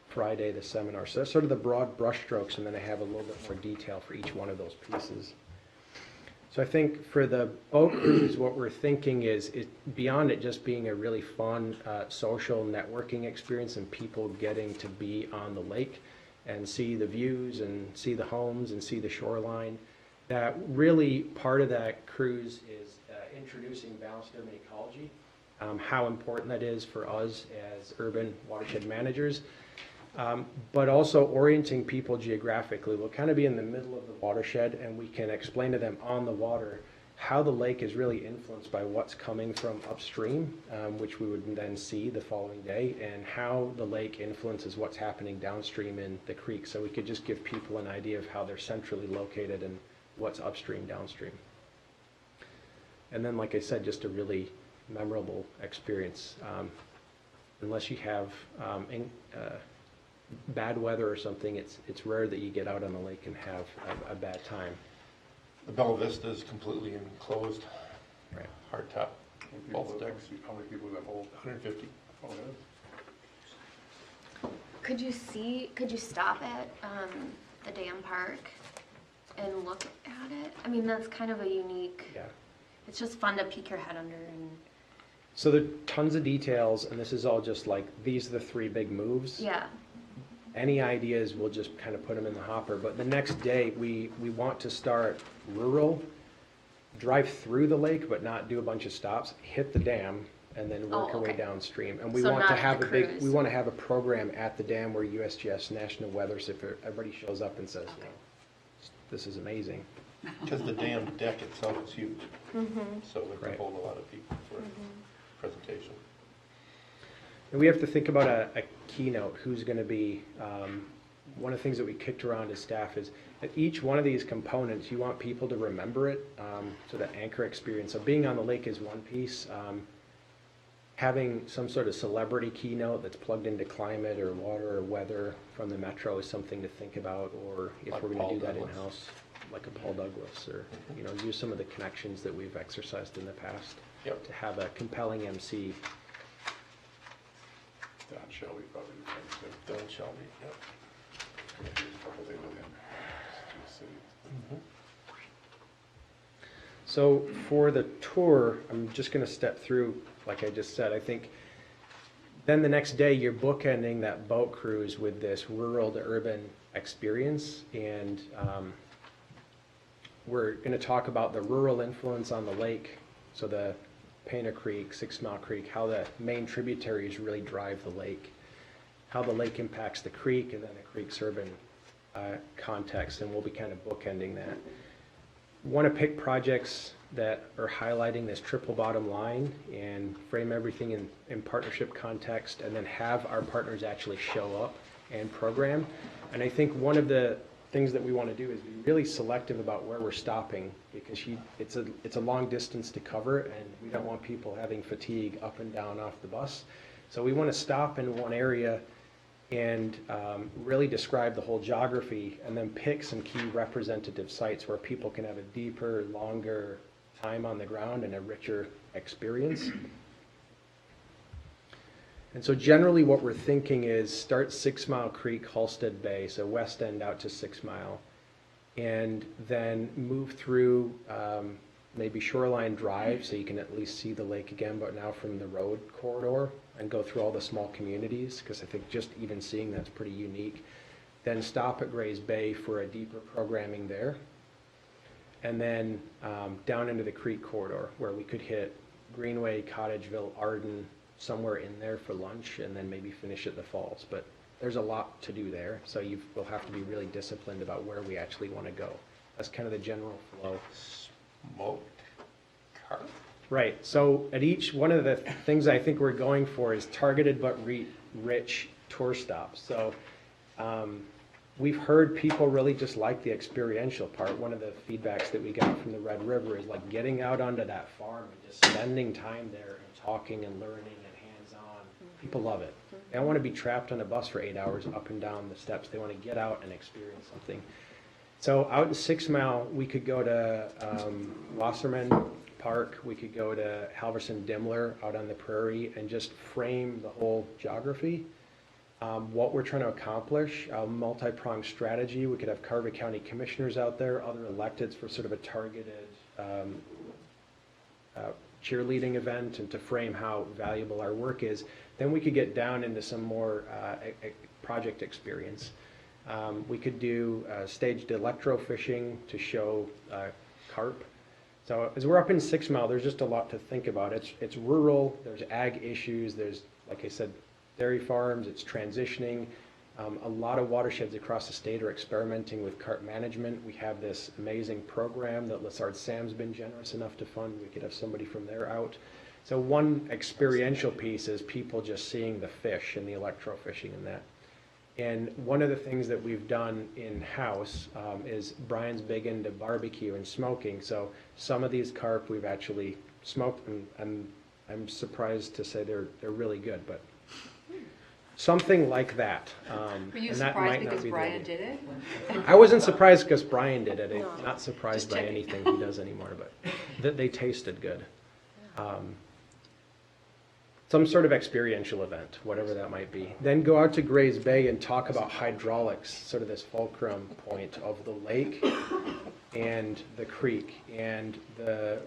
Friday, the seminar. So that's sort of the broad brushstrokes, and then I have a little bit more detail for each one of those pieces. So I think for the boat cruise, what we're thinking is beyond it just being a really fun social networking experience and people getting to be on the lake and see the views and see the homes and see the shoreline, that really part of that cruise is introducing balanced urban ecology, how important that is for us as urban watershed managers, but also orienting people geographically. We'll kind of be in the middle of the watershed, and we can explain to them on the water how the lake is really influenced by what's coming from upstream, which we would then see the following day, and how the lake influences what's happening downstream in the creek. So we could just give people an idea of how they're centrally located and what's upstream, downstream. And then, like I said, just a really memorable experience. Unless you have bad weather or something, it's rare that you get out on the lake and have a bad time. The Bella Vista is completely enclosed, Right. hard top, both decks, How many people that hold? 150. Oh, Could you stop at the dam park and look at it? I mean, that's kind of a unique, Yeah. it's just fun to peek your head under and, So there are tons of details, and this is all just like, these are the 3 big moves. yeah. Any ideas, we'll just kind of put them in the hopper. But the next day, we want to start rural, drive through the lake, but not do a bunch of stops, hit the dam, and then work Oh, our way okay. downstream. And we So want to not have the a big, cruise. we want to have a program at the dam where USGS National Weather, so if everybody shows up and says, you know, this is amazing. Because the dam deck itself is huge, so it Right. can hold a lot of people for presentation. And we have to think about a keynote, who's going to be, one of the things that we kicked around as staff is that each one of these components, you want people to remember it, so that anchor experience. So being on the lake is one piece. Having some sort of celebrity keynote that's plugged into climate or water or weather from the Metro is something to think about, or if Like we're going Paul to do that Douglas. in-house, like a Paul Douglas, or, you know, use some of the connections that we've exercised in the past Yep. to have a compelling MC. Don Shelby probably do things too. Don Shelby, yep. Maybe a couple things with him. Just city. So for the tour, I'm just going to step through, like I just said, I think then the next day you're bookending that boat cruise with this rural to urban experience. And we're going to talk about the rural influence on the lake. So the Painter Creek, 6 Mile Creek, how the main tributaries really drive the lake, how the lake impacts the creek, and then the creek's urban context. And we'll be kind of bookending that. Want to pick projects that are highlighting this triple bottom line and frame everything in partnership context, and then have our partners actually show up and program. And I think one of the things that we want to do is be really selective about where we're stopping, because it's a long distance to cover, and we don't want people having fatigue up and down off the bus. So we want to stop in one area and really describe the whole geography, and then pick some key representative sites where people can have a deeper, longer time on the ground and a richer experience. And so generally what we're thinking is start 6 Mile Creek, Halsted Bay, so west end out to 6 Mile, and then move through maybe Shoreline Drive, so you can at least see the lake again, but now from the road corridor, and go through all the small communities, because I think just even seeing that's pretty unique. Then stop at Grays Bay for a deeper programming there. And then down into the creek corridor, where we could hit Greenway, Cottageville, Arden, somewhere in there for lunch, and then maybe finish at the falls. But there's a lot to do there, so we'll have to be really disciplined about where we actually want to go. That's kind of the general flow. Smoked carp? Right, so at each, one of the things I think we're going for is targeted but rich tour stops. So we've heard people really just like the experiential part. One of the feedbacks that we got from the Red River is like getting out onto that farm and just spending time there and talking and learning and hands-on. People love it. They don't want to be trapped on a bus for 8 hours up and down the steps. They want to get out and experience something. So out in 6 Mile, we could go to Wasserman Park, we could go to Halverson Dimmler out on the prairie, and just frame the whole geography. What we're trying to accomplish, a multi-pronged strategy. We could have Carver County commissioners out there, other electeds for sort of a targeted cheerleading event, and to frame how valuable our work is. Then we could get down into some more project experience. We could do staged electrofishing to show carp. So as we're up in 6 Mile, there's just a lot to think about. It's rural, there's ag issues, there's, like I said, dairy farms, it's transitioning. A lot of watersheds across the state are experimenting with carp management. We have this amazing program that Lessard Sam's been generous enough to fund. We could have somebody from there out. So one experiential piece is people just seeing the fish and the electrofishing and that. And one of the things that we've done in-house is Brian's big into barbecue and smoking. So some of these carp we've actually smoked, and I'm surprised to say they're really good, but something like that. Were you And that surprised might not because be the Brian only- did it? I wasn't surprised because Brian did it. No. I'm not surprised Just by checking. anything he does anymore, but that they tasted good. some sort of experiential event, whatever that might be. Then go out to Grays Bay and talk about hydraulics, sort of this fulcrum point of the lake and the creek and the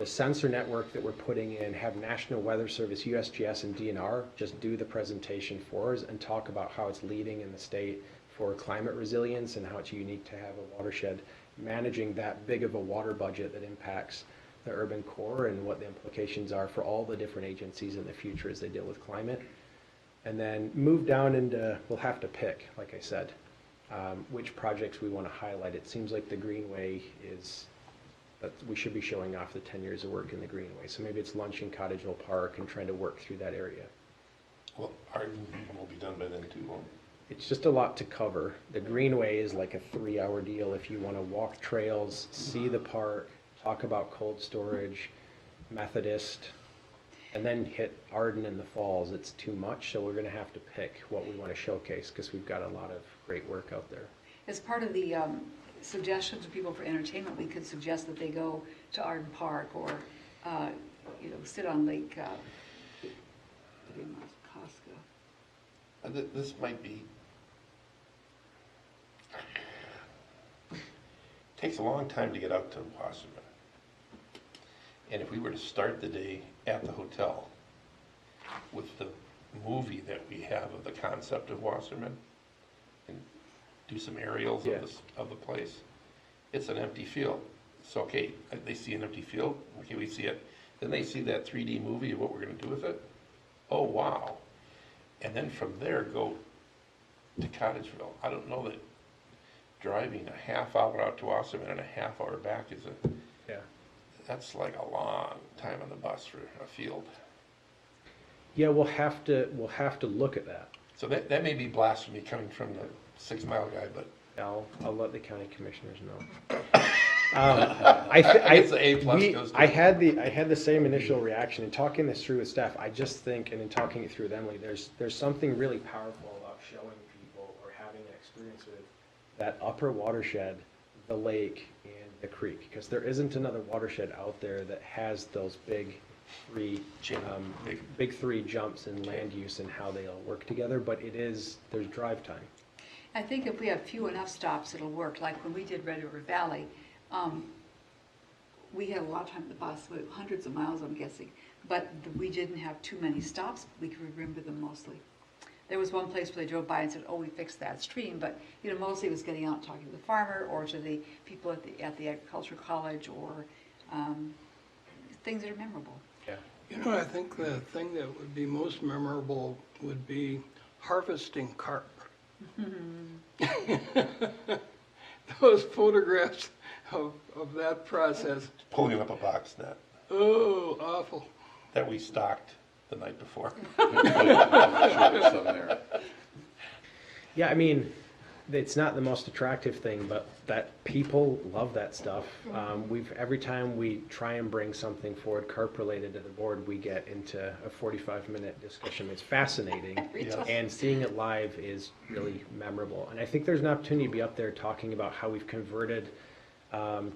sensor network that we're putting in, have National Weather Service, USGS, and DNR just do the presentation for us and talk about how it's leading in the state for climate resilience and how it's unique to have a watershed managing that big of a water budget that impacts the urban core and what the implications are for all the different agencies in the future as they deal with climate. And then move down into, we'll have to pick, like I said, which projects we want to highlight. It seems like the Greenway is, that we should be showing off the 10 years of work in the Greenway. So maybe it's lunching Cottageville Park and trying to work through that area. Well, Arden will be done by then too, won't it? It's just a lot to cover. The Greenway is like a 3-hour deal if you want to walk trails, see the park, talk about cold storage, Methodist, and then hit Arden and the Falls. It's too much, so we're going to have to pick what we want to showcase because we've got a lot of great work out there. As part of the suggestions of people for entertainment, we could suggest that they go to Arden Park or, sit on Lake Costco. This might be, takes a long time to get out to Wasserman. And if we were to start the day at the hotel with the movie that we have of the concept of Wasserman and do some aerials of the place, it's an empty field. So, okay, they see an empty field, okay, we see it. Then they see that 3D movie of what we're gonna do with it. Oh, wow. And then from there, go to Cottageville. I don't know that driving a half hour out to Wasserman and a half hour back is that's like a long time on the bus for a field. Yeah, we'll have to look at that. So that may be blasphemy coming from the 6 Mile guy, but I'll let the county commissioners know. It's the A plus goes to I had the same initial reaction in talking this through with staff. I just think, and in talking it through with Emily, there's something really powerful about showing people or having an experience with that upper watershed, the lake, and the creek, because there isn't another watershed out there that has those big three jumps in land use and how they all work together. But there's drive time. I think if we have few enough stops, it'll work. Like when we did Red River Valley, we had a lot of time on the bus, hundreds of miles, I'm guessing, but we didn't have too many stops. We could remember them mostly. There was one place where they drove by and said, "Oh, we fixed that stream," but mostly it was getting out and talking to the farmer or to the people at the agricultural college or things that are memorable. Yeah. I think the thing that would be most memorable would be harvesting carp. Those photographs of that process. pulling up a box net Oh, awful. that we stocked the night before. Sure there's some there. Yeah, I mean, it's not the most attractive thing, but that people love that stuff. Every time we try and bring something forward carp related to the board, we get into a 45-minute discussion. It's fascinating, and seeing it live is really memorable. And I think there's an opportunity to be up there talking about how we've converted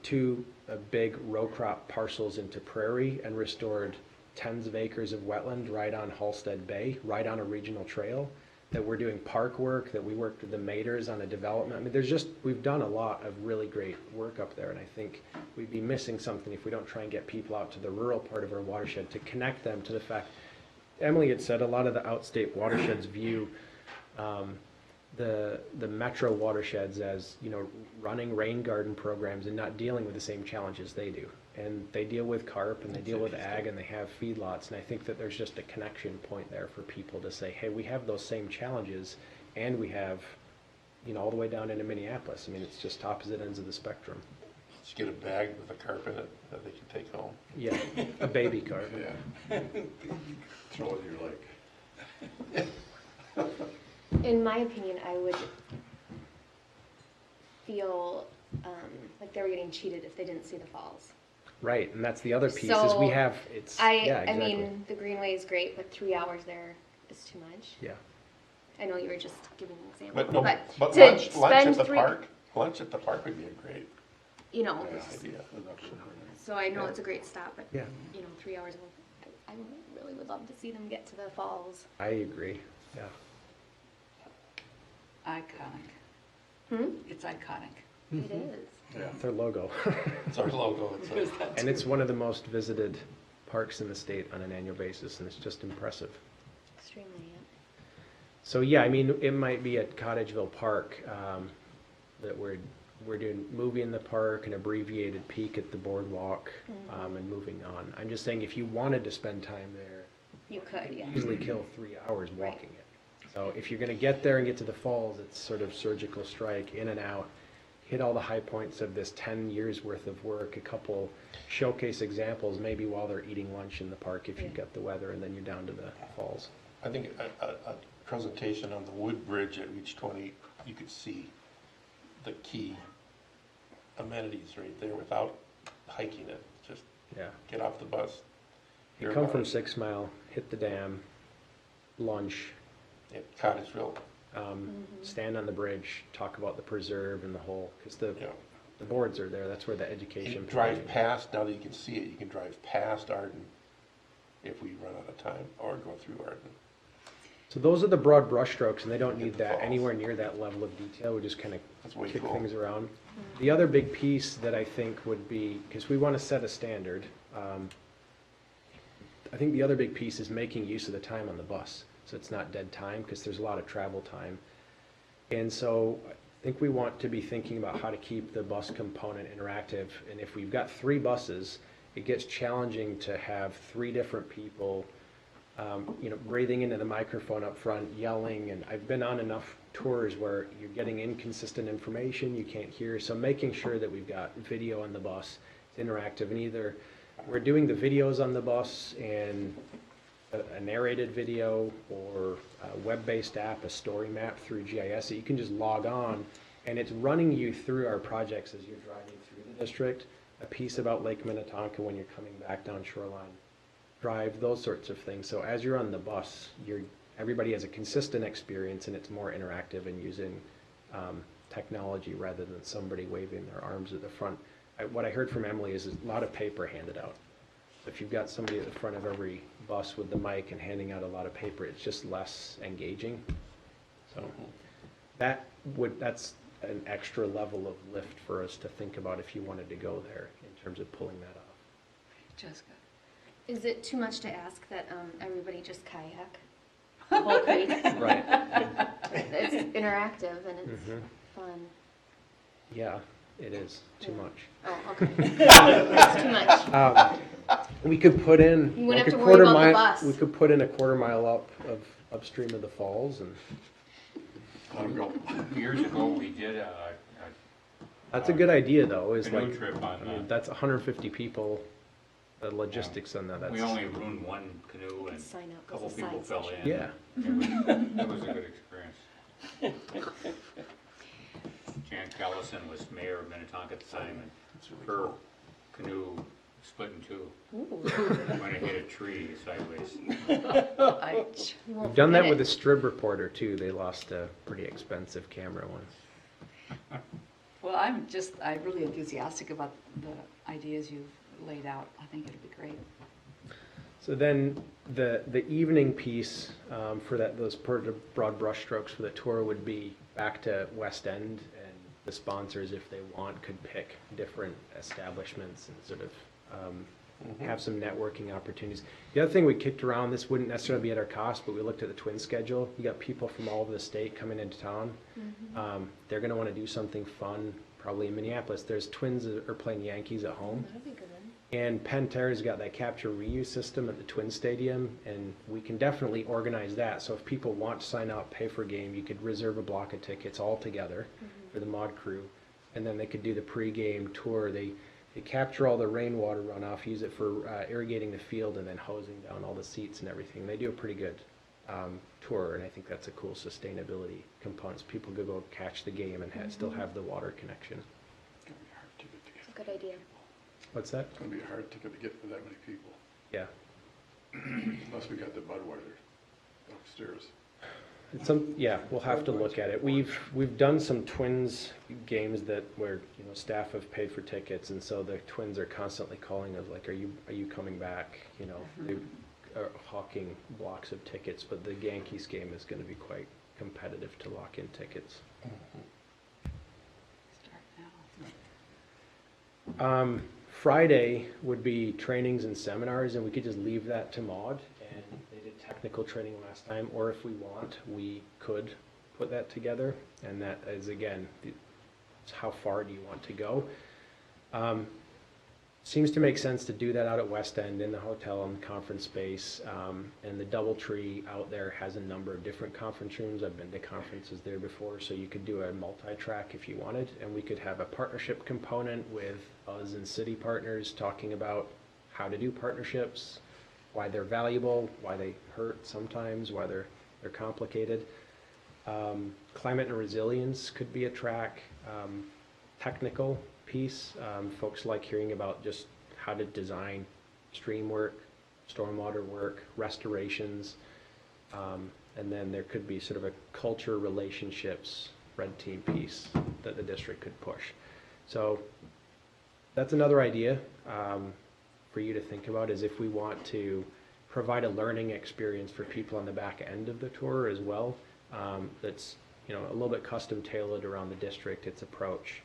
2 big row crop parcels into prairie and restored tens of acres of wetland right on Halstead Bay, right on a regional trail. That we're doing park work, that we worked with the Maters on a development. I mean, we've done a lot of really great work up there, and I think we'd be missing something if we don't try and get people out to the rural part of our watershed to connect them to the fact, Emily had said a lot of the outstate watersheds view the metro watersheds as, running rain garden programs and not dealing with the same challenges they do. And they deal with carp and they deal with ag and they have feedlots. And I think that there's just a connection point there for people to say, hey, we have those same challenges and we have, all the way down into Minneapolis. I mean, it's just opposite ends of the spectrum. Just get a bag with a carp in it that they can take home. Yeah, a baby carp. Yeah. Throw it in your lake. In my opinion, I would feel like they were getting cheated if they didn't see the falls. Right, and that's the other piece is So, we have, I exactly. mean, the Greenway is great, but 3 hours there is too much. Yeah. I know you were just giving an example, But no, but to lunch at spend the 3 lunch at the park would be a great you know, idea. so I know it's a great stop, but, Yeah. 3 hours, I really would love to see them get to the falls. I agree, yeah. Iconic. Hmm? It's iconic. It is. Yeah. Their logo. It's our logo. It's a- And it's one of the most visited parks in the state on an annual basis, and it's just impressive. Extremely, yeah. So, yeah, I mean, it might be at Cottageville Park, that we're doing movie in the park, an abbreviated peek at the boardwalk, and moving on. I'm just saying, if you wanted to spend time there, You could, yeah. easily kill 3 hours Right. walking it. So if you're gonna get there and get to the falls, it's sort of surgical strike, in and out, hit all the high points of this 10 years worth of work, a couple showcase examples, maybe while they're eating lunch in the park if you've Yeah. got the weather, and then you're down to the falls. I think a presentation on the wood bridge at Reach 20, you could see the key amenities right there without hiking it. Just Yeah. get off the bus. You hear come about from it. 6 Mile, hit the dam, lunch, At Cottageville, stand on the bridge, talk about the preserve and the whole, because the yeah. boards are there, that's where the You education. drive pavilion- past, now that you can see it, you can drive past Arden if we run out of time, or go through Arden. So those are the broad brushstrokes, and they don't Get need the that falls. anywhere near that level of detail, we just kind of That's way kick cool. things around. The other big piece that I think would be, because we want to set a standard, I think the other big piece is making use of the time on the bus, so it's not dead time, because there's a lot of travel time. And so I think we want to be thinking about how to keep the bus component interactive, and if we've got 3 buses, it gets challenging to have 3 different people breathing into the microphone up front, yelling, and I've been on enough tours where you're getting inconsistent information, you can't hear, so making sure that we've got video on the bus, it's interactive, and either we're doing the videos on the bus and a narrated video, or a web-based app, a story map through GIS that you can just log on, and it's running you through our projects as you're driving through the district, a piece about Lake Minnetonka when you're coming back down Shoreline Drive, those sorts of things. So as you're on the bus, everybody has a consistent experience, and it's more interactive and using technology rather than somebody waving their arms at the front. What I heard from Emily is a lot of paper handed out. If you've got somebody at the front of every bus with the mic and handing out a lot of paper, it's just less engaging. So that's an extra level of lift for us to think about if you wanted to go there in terms of pulling that off. Jessica. Is it too much to ask that everybody just kayak the whole creek? Right. It's interactive and it's Mhm. fun. Yeah, it is too Yeah. much. Oh, okay. It's too much. We could put in You wouldn't like have a to worry quarter about the mile. bus. We could put in a quarter mile upstream of the falls, and Let 'em go. Years ago, we did a that's a good idea though. Is canoe like trip on, that's 150 people. The logistics on that. That's we only ruined one canoe and Sign up a couple as a people side fell session. in. yeah. It was a good experience. Jan Callison was mayor of Minnetonka at the time, and It's really her cool. canoe split in 2 Ooh, when it hit a tree sideways. you won't We've done that forget with it. the Strib Reporter too. They lost a pretty expensive camera once. Well, I'm really enthusiastic about the ideas you've laid out. I think it'll be great. So then the evening piece for those broad brushstrokes for the tour would be back to West End, and the sponsors, if they want, could pick different establishments and sort of have some networking opportunities. The other thing we kicked around, this wouldn't necessarily be at our cost, but we looked at the twin schedule. You got people from all over the state coming into town. They're going to want to do something fun, probably in Minneapolis. There's Twins that are playing Yankees at home. That'd be good. And Pentair's got that capture reuse system at the Twin Stadium, and we can definitely organize that. So if people want to sign up, pay for a game, you could reserve a block of tickets all together for the mod crew, and then they could do the pre-game tour. They capture all the rainwater runoff, use it for irrigating the field, and then hosing down all the seats and everything. They do a pretty good tour, and I think that's a cool sustainability component. So people could go catch the game and still have the water connection. It's gonna be a hard ticket to It's get. a good idea. What's that? It's gonna be a hard ticket to get for that many people, Yeah. unless we got the Budweiser upstairs. We'll have to look at it. We've done some Twins games where staff have paid for tickets, and so the Twins are constantly calling us like, are you coming back? hawking blocks of tickets, but the Yankees game is going to be quite competitive to lock in tickets. Start now. Friday would be trainings and seminars, and we could just leave that to Maud, and they did technical training last time, or if we want, we could put that together, and that is, again, it's how far do you want to go? Seems to make sense to do that out at West End in the hotel and conference space, and the DoubleTree out there has a number of different conference rooms. I've been to conferences there before, so you could do a multi-track if you wanted, and we could have a partnership component with us and city partners talking about how to do partnerships, why they're valuable, why they hurt sometimes, why they're complicated. Climate and resilience could be a track. Technical piece, folks like hearing about just how to design stream work, stormwater work, restorations, and then there could be sort of a culture, relationships, red team piece that the district could push. So that's another idea for you to think about, is if we want to provide a learning experience for people on the back end of the tour as well, that's, you know, a little bit custom tailored around the district, its approach,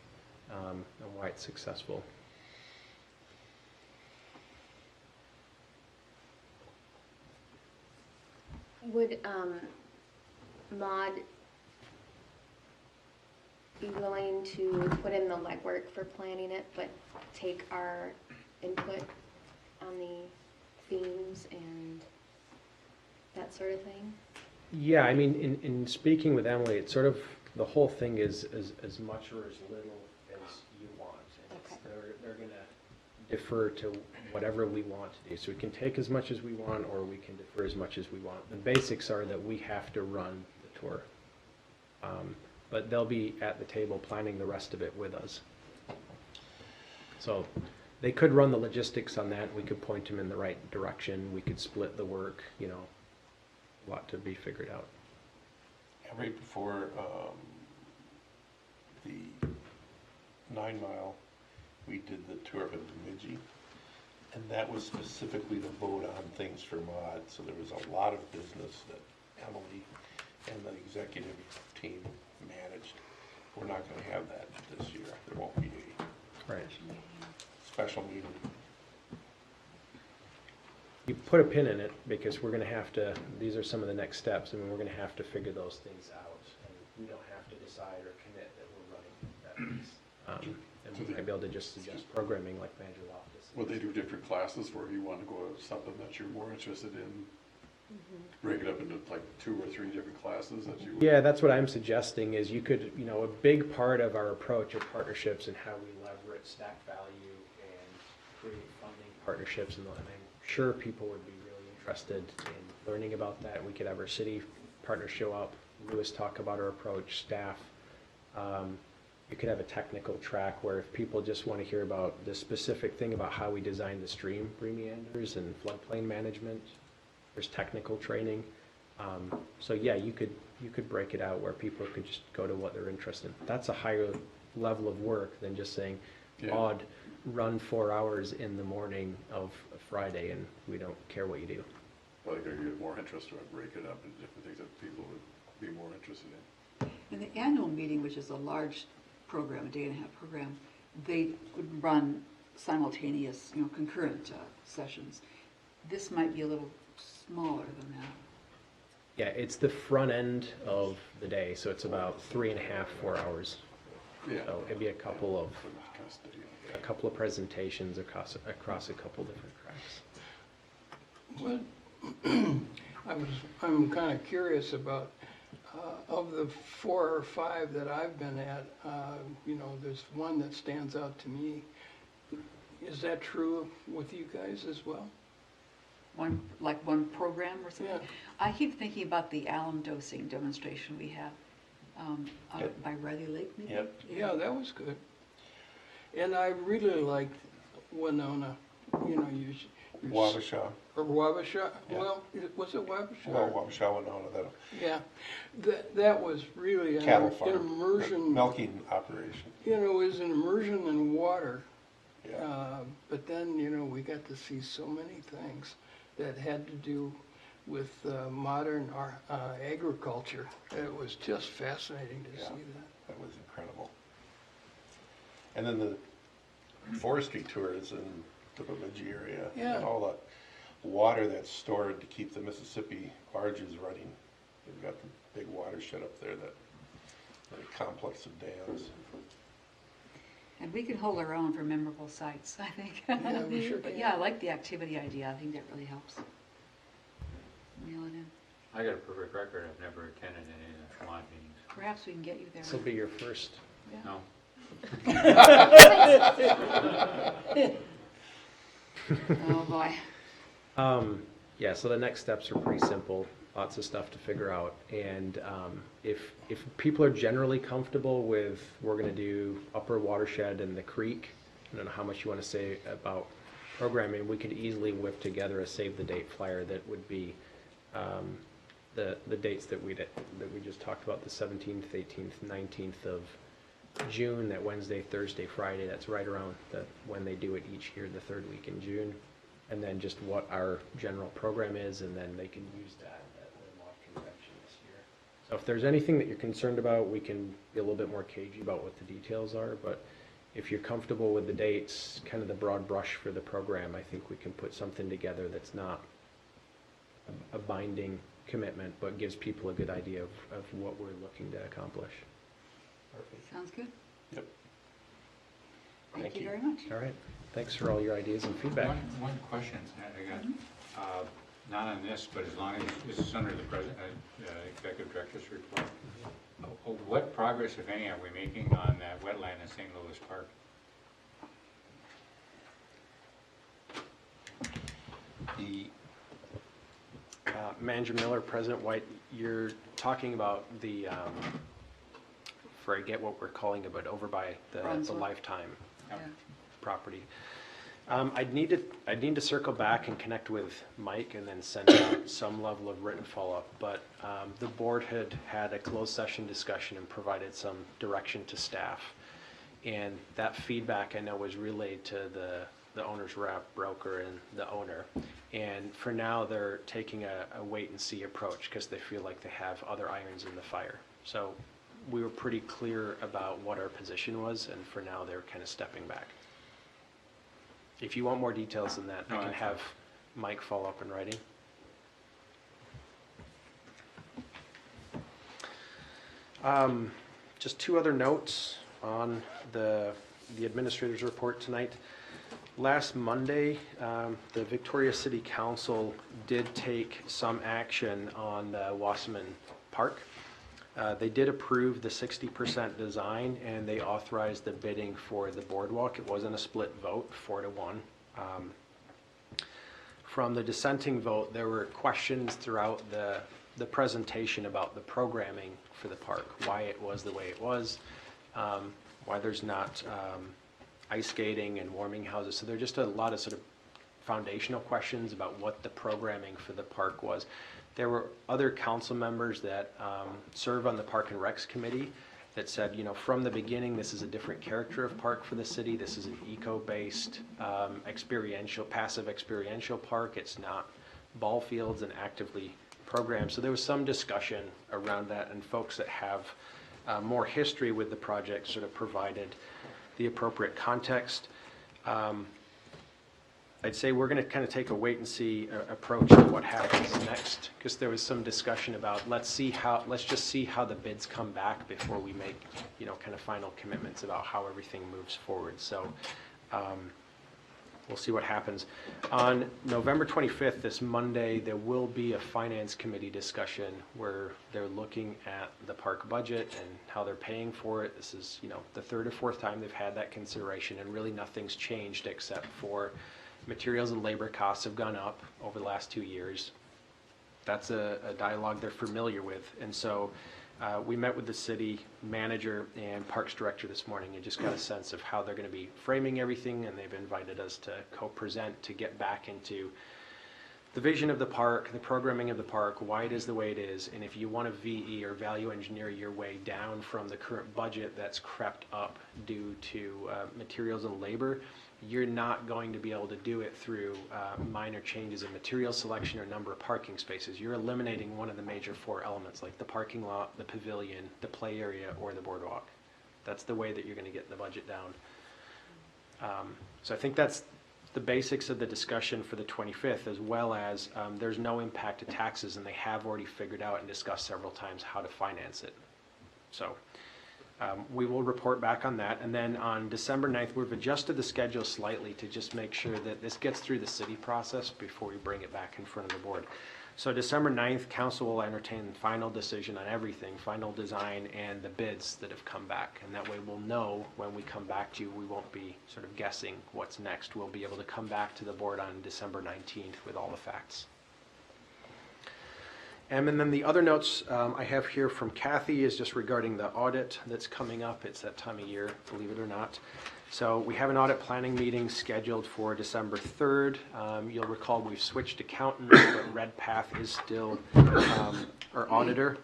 and why it's successful. Would Maud be willing to put in the legwork for planning it, but take our input on the themes and that sort of thing? Yeah, I mean, in speaking with Emily, it's sort of, the whole thing is as much or as little as you want. And Okay. they're going to defer to whatever we want to do. So we can take as much as we want, or we can defer as much as we want. The basics are that we have to run the tour. But they'll be at the table planning the rest of it with us. So they could run the logistics on that. We could point them in the right direction. We could split the work, you know, a lot to be figured out. Yeah, right before the 9 Mile, we did the tour of Bemidji, and that was specifically to vote on things for Maud. So there was a lot of business that Emily and the executive team managed. We're not going to have that this year. There won't be a Right. special meeting. You put a pin in it because we're going to have to, these are some of the next steps. I mean, we're going to have to figure those things out. And we don't have to decide or commit that we're running that piece. And we might be able to just suggest programming like Manager Loftus. Would they do different classes where you want to go to something that you're more interested in? Break it up into like 2 or 3 different classes that you would? Yeah, that's what I'm suggesting is you could, you know, a big part of our approach of partnerships and how we leverage stack value and create funding partnerships, and I'm sure people would be really interested in learning about that. We could have our city partners show up, Lewis talk about our approach, staff. You could have a technical track where if people just want to hear about the specific thing about how we design the stream remeanders and floodplain management, there's technical training. So yeah, you could break it out where people could just go to what they're interested in. That's a higher level of work than just saying, Yeah. Odd, run 4 hours in the morning of a Friday and we don't care what you do. Like, are you more interested in break it up into different things that people would be more interested in? In the annual meeting, which is a large program, a day-and-a-half program, they would run simultaneous, you know, concurrent sessions. This might be a little smaller than that. Yeah, it's the front end of the day, so it's about 3.5, 4 hours. Yeah. So it'd be a couple of Kind of steady. presentations across a couple different tracks. Well, I'm kind of curious about, of the 4 or 5 that I've been at, you know, there's one that stands out to me. Is that true with you guys as well? One program or something? Yeah. I keep thinking about the alum dosing demonstration we had out by Riley Lake, maybe? Yep. Yeah, that was good. And I really liked Winona, you know, Wabasha. or Wabasha, Yeah. well, was it Wabasha? Well, Wabasha, Winona, that Yeah, that was really cattle an farm. immersion, Milking operation. you know, it was an immersion in water. Yeah. But then, you know, we got to see so many things. that had to do with modern agriculture. It was just fascinating to Yeah. see that. That was incredible. And then the forestry tours in the Bemidji area. Yeah. And all the water that's stored to keep the Mississippi barges running. They've got the big watershed up there, that complex of dams. And we can hold our own for memorable sites, I think. Yeah, we sure But can. yeah, I like the activity idea. I think that really helps. Mail it in. I got a perfect record, I've never attended any of the Vermont meetings. Perhaps we can get you there. This will be your first. Yeah. No? Oh, boy. Yeah, so the next steps are pretty simple, lots of stuff to figure out. And if people are generally comfortable with, we're gonna do upper watershed and the creek, I don't know how much you wanna say about programming, we could easily whip together a save the date flyer that would be the dates that we just talked about, the 17th, 18th, 19th of June, that Wednesday, Thursday, Friday, that's right around when they do it each year, the third week in June. And then just what our general program is, and then they can use that at the mock convention this year. So if there's anything that you're concerned about, we can be a little bit more cagey about what the details are, but if you're comfortable with the dates, kind of the broad brush for the program, I think we can put something together that's not a binding commitment, but gives people a good idea of what we're looking to accomplish. Perfect. Sounds good. Yep. Thank Thank you you. very much. All right, thanks for all your ideas and feedback. One question I got, not on this, but as long as this is under the executive director's report. What progress, if any, are we making on that wetland in St. Louis Park? The Manager Miller, President White, you're talking about the, forget what we're calling it, but over by the Brunswick. Lifetime Yeah. property. I'd need to circle back and connect with Mike and then send out some level of written follow-up. But the board had a closed session discussion and provided some direction to staff. And that feedback I know was relayed to the owner's rep, broker, and the owner. And for now, they're taking a wait-and-see approach because they feel like they have other irons in the fire. So we were pretty clear about what our position was, and for now, they're kind of stepping back. If you want more details than that, No, I can that's have Mike follow up in writing. Just two other notes on the administrator's report tonight. Last Monday, the Victoria City Council did take some action on Wasserman Park. They did approve the 60% design, and they authorized the bidding for the boardwalk. It wasn't a split vote, 4-1. From the dissenting vote, there were questions throughout the presentation about the programming for the park, why it was the way it was, why there's not ice skating and warming houses. So there are just a lot of sort of foundational questions about what the programming for the park was. There were other council members that serve on the Park and Recs Committee that said, you know, from the beginning, this is a different character of park for the city. This is an eco-based, passive experiential park. It's not ball fields and actively programmed. So there was some discussion around that, and folks that have more history with the project sort of provided the appropriate context. I'd say we're going to kind of take a wait and see approach to what happens next, because there was some discussion about let's just see how the bids come back before we make, you know, kind of final commitments about how everything moves forward. So we'll see what happens. On November 25th, this Monday, there will be a finance committee discussion where they're looking at the park budget and how they're paying for it. This is, you know, the third or fourth time they've had that consideration, and really nothing's changed except for materials and labor costs have gone up over the last 2 years. That's a dialogue they're familiar with. And so we met with the city manager and parks director this morning and just got a sense of how they're going to be framing everything, and they've invited us to co-present to get back into the vision of the park, the programming of the park, why it is the way it is, and if you want to VE or value engineer your way down from the current budget that's crept up due to materials and labor, you're not going to be able to do it through minor changes in material selection or number of parking spaces. You're eliminating one of the major 4 elements, like the parking lot, the pavilion, the play area, or the boardwalk. That's the way that you're going to get the budget down. So I think that's the basics of the discussion for the 25th, as well as there's no impact to taxes, and they have already figured out and discussed several times how to finance it. So we will report back on that. And then on December 9th, we've adjusted the schedule slightly to just make sure that this gets through the city process before we bring it back in front of the board. So December 9th, council will entertain the final decision on everything, final design and the bids that have come back. And that way we'll know when we come back to you, we won't be sort of guessing what's next. We'll be able to come back to the board on December 19th with all the facts. And then the other notes I have here from Kathy is just regarding the audit that's coming up. It's that time of year, believe it or not. So we have an audit planning meeting scheduled for December 3rd. You'll recall we've switched accountants, but Redpath is still our auditor.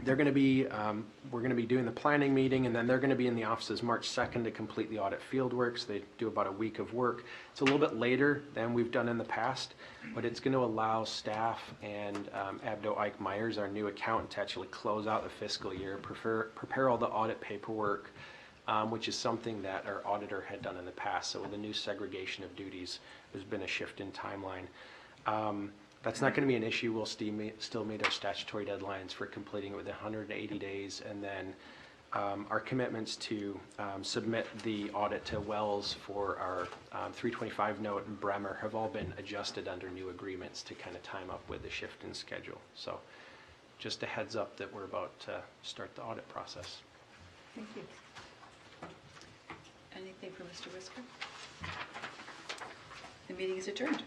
They're going to be, we're going to be doing the planning meeting, and then they're going to be in the offices March 2nd to complete the audit field work. So they do about a week of work. It's a little bit later than we've done in the past, but it's going to allow staff and Abdo Ike Myers, our new accountant, to actually close out the fiscal year, prepare all the audit paperwork, which is something that our auditor had done in the past. So with the new segregation of duties, there's been a shift in timeline. That's not going to be an issue. We'll still meet our statutory deadlines for completing it within 180 days. And then our commitments to submit the audit to Wells for our 325 note and Bremer have all been adjusted under new agreements to kind of time up with the shift in schedule. So just a heads up that we're about to start the audit process. Thank you. Anything for Mr. Whisker? The meeting is adjourned.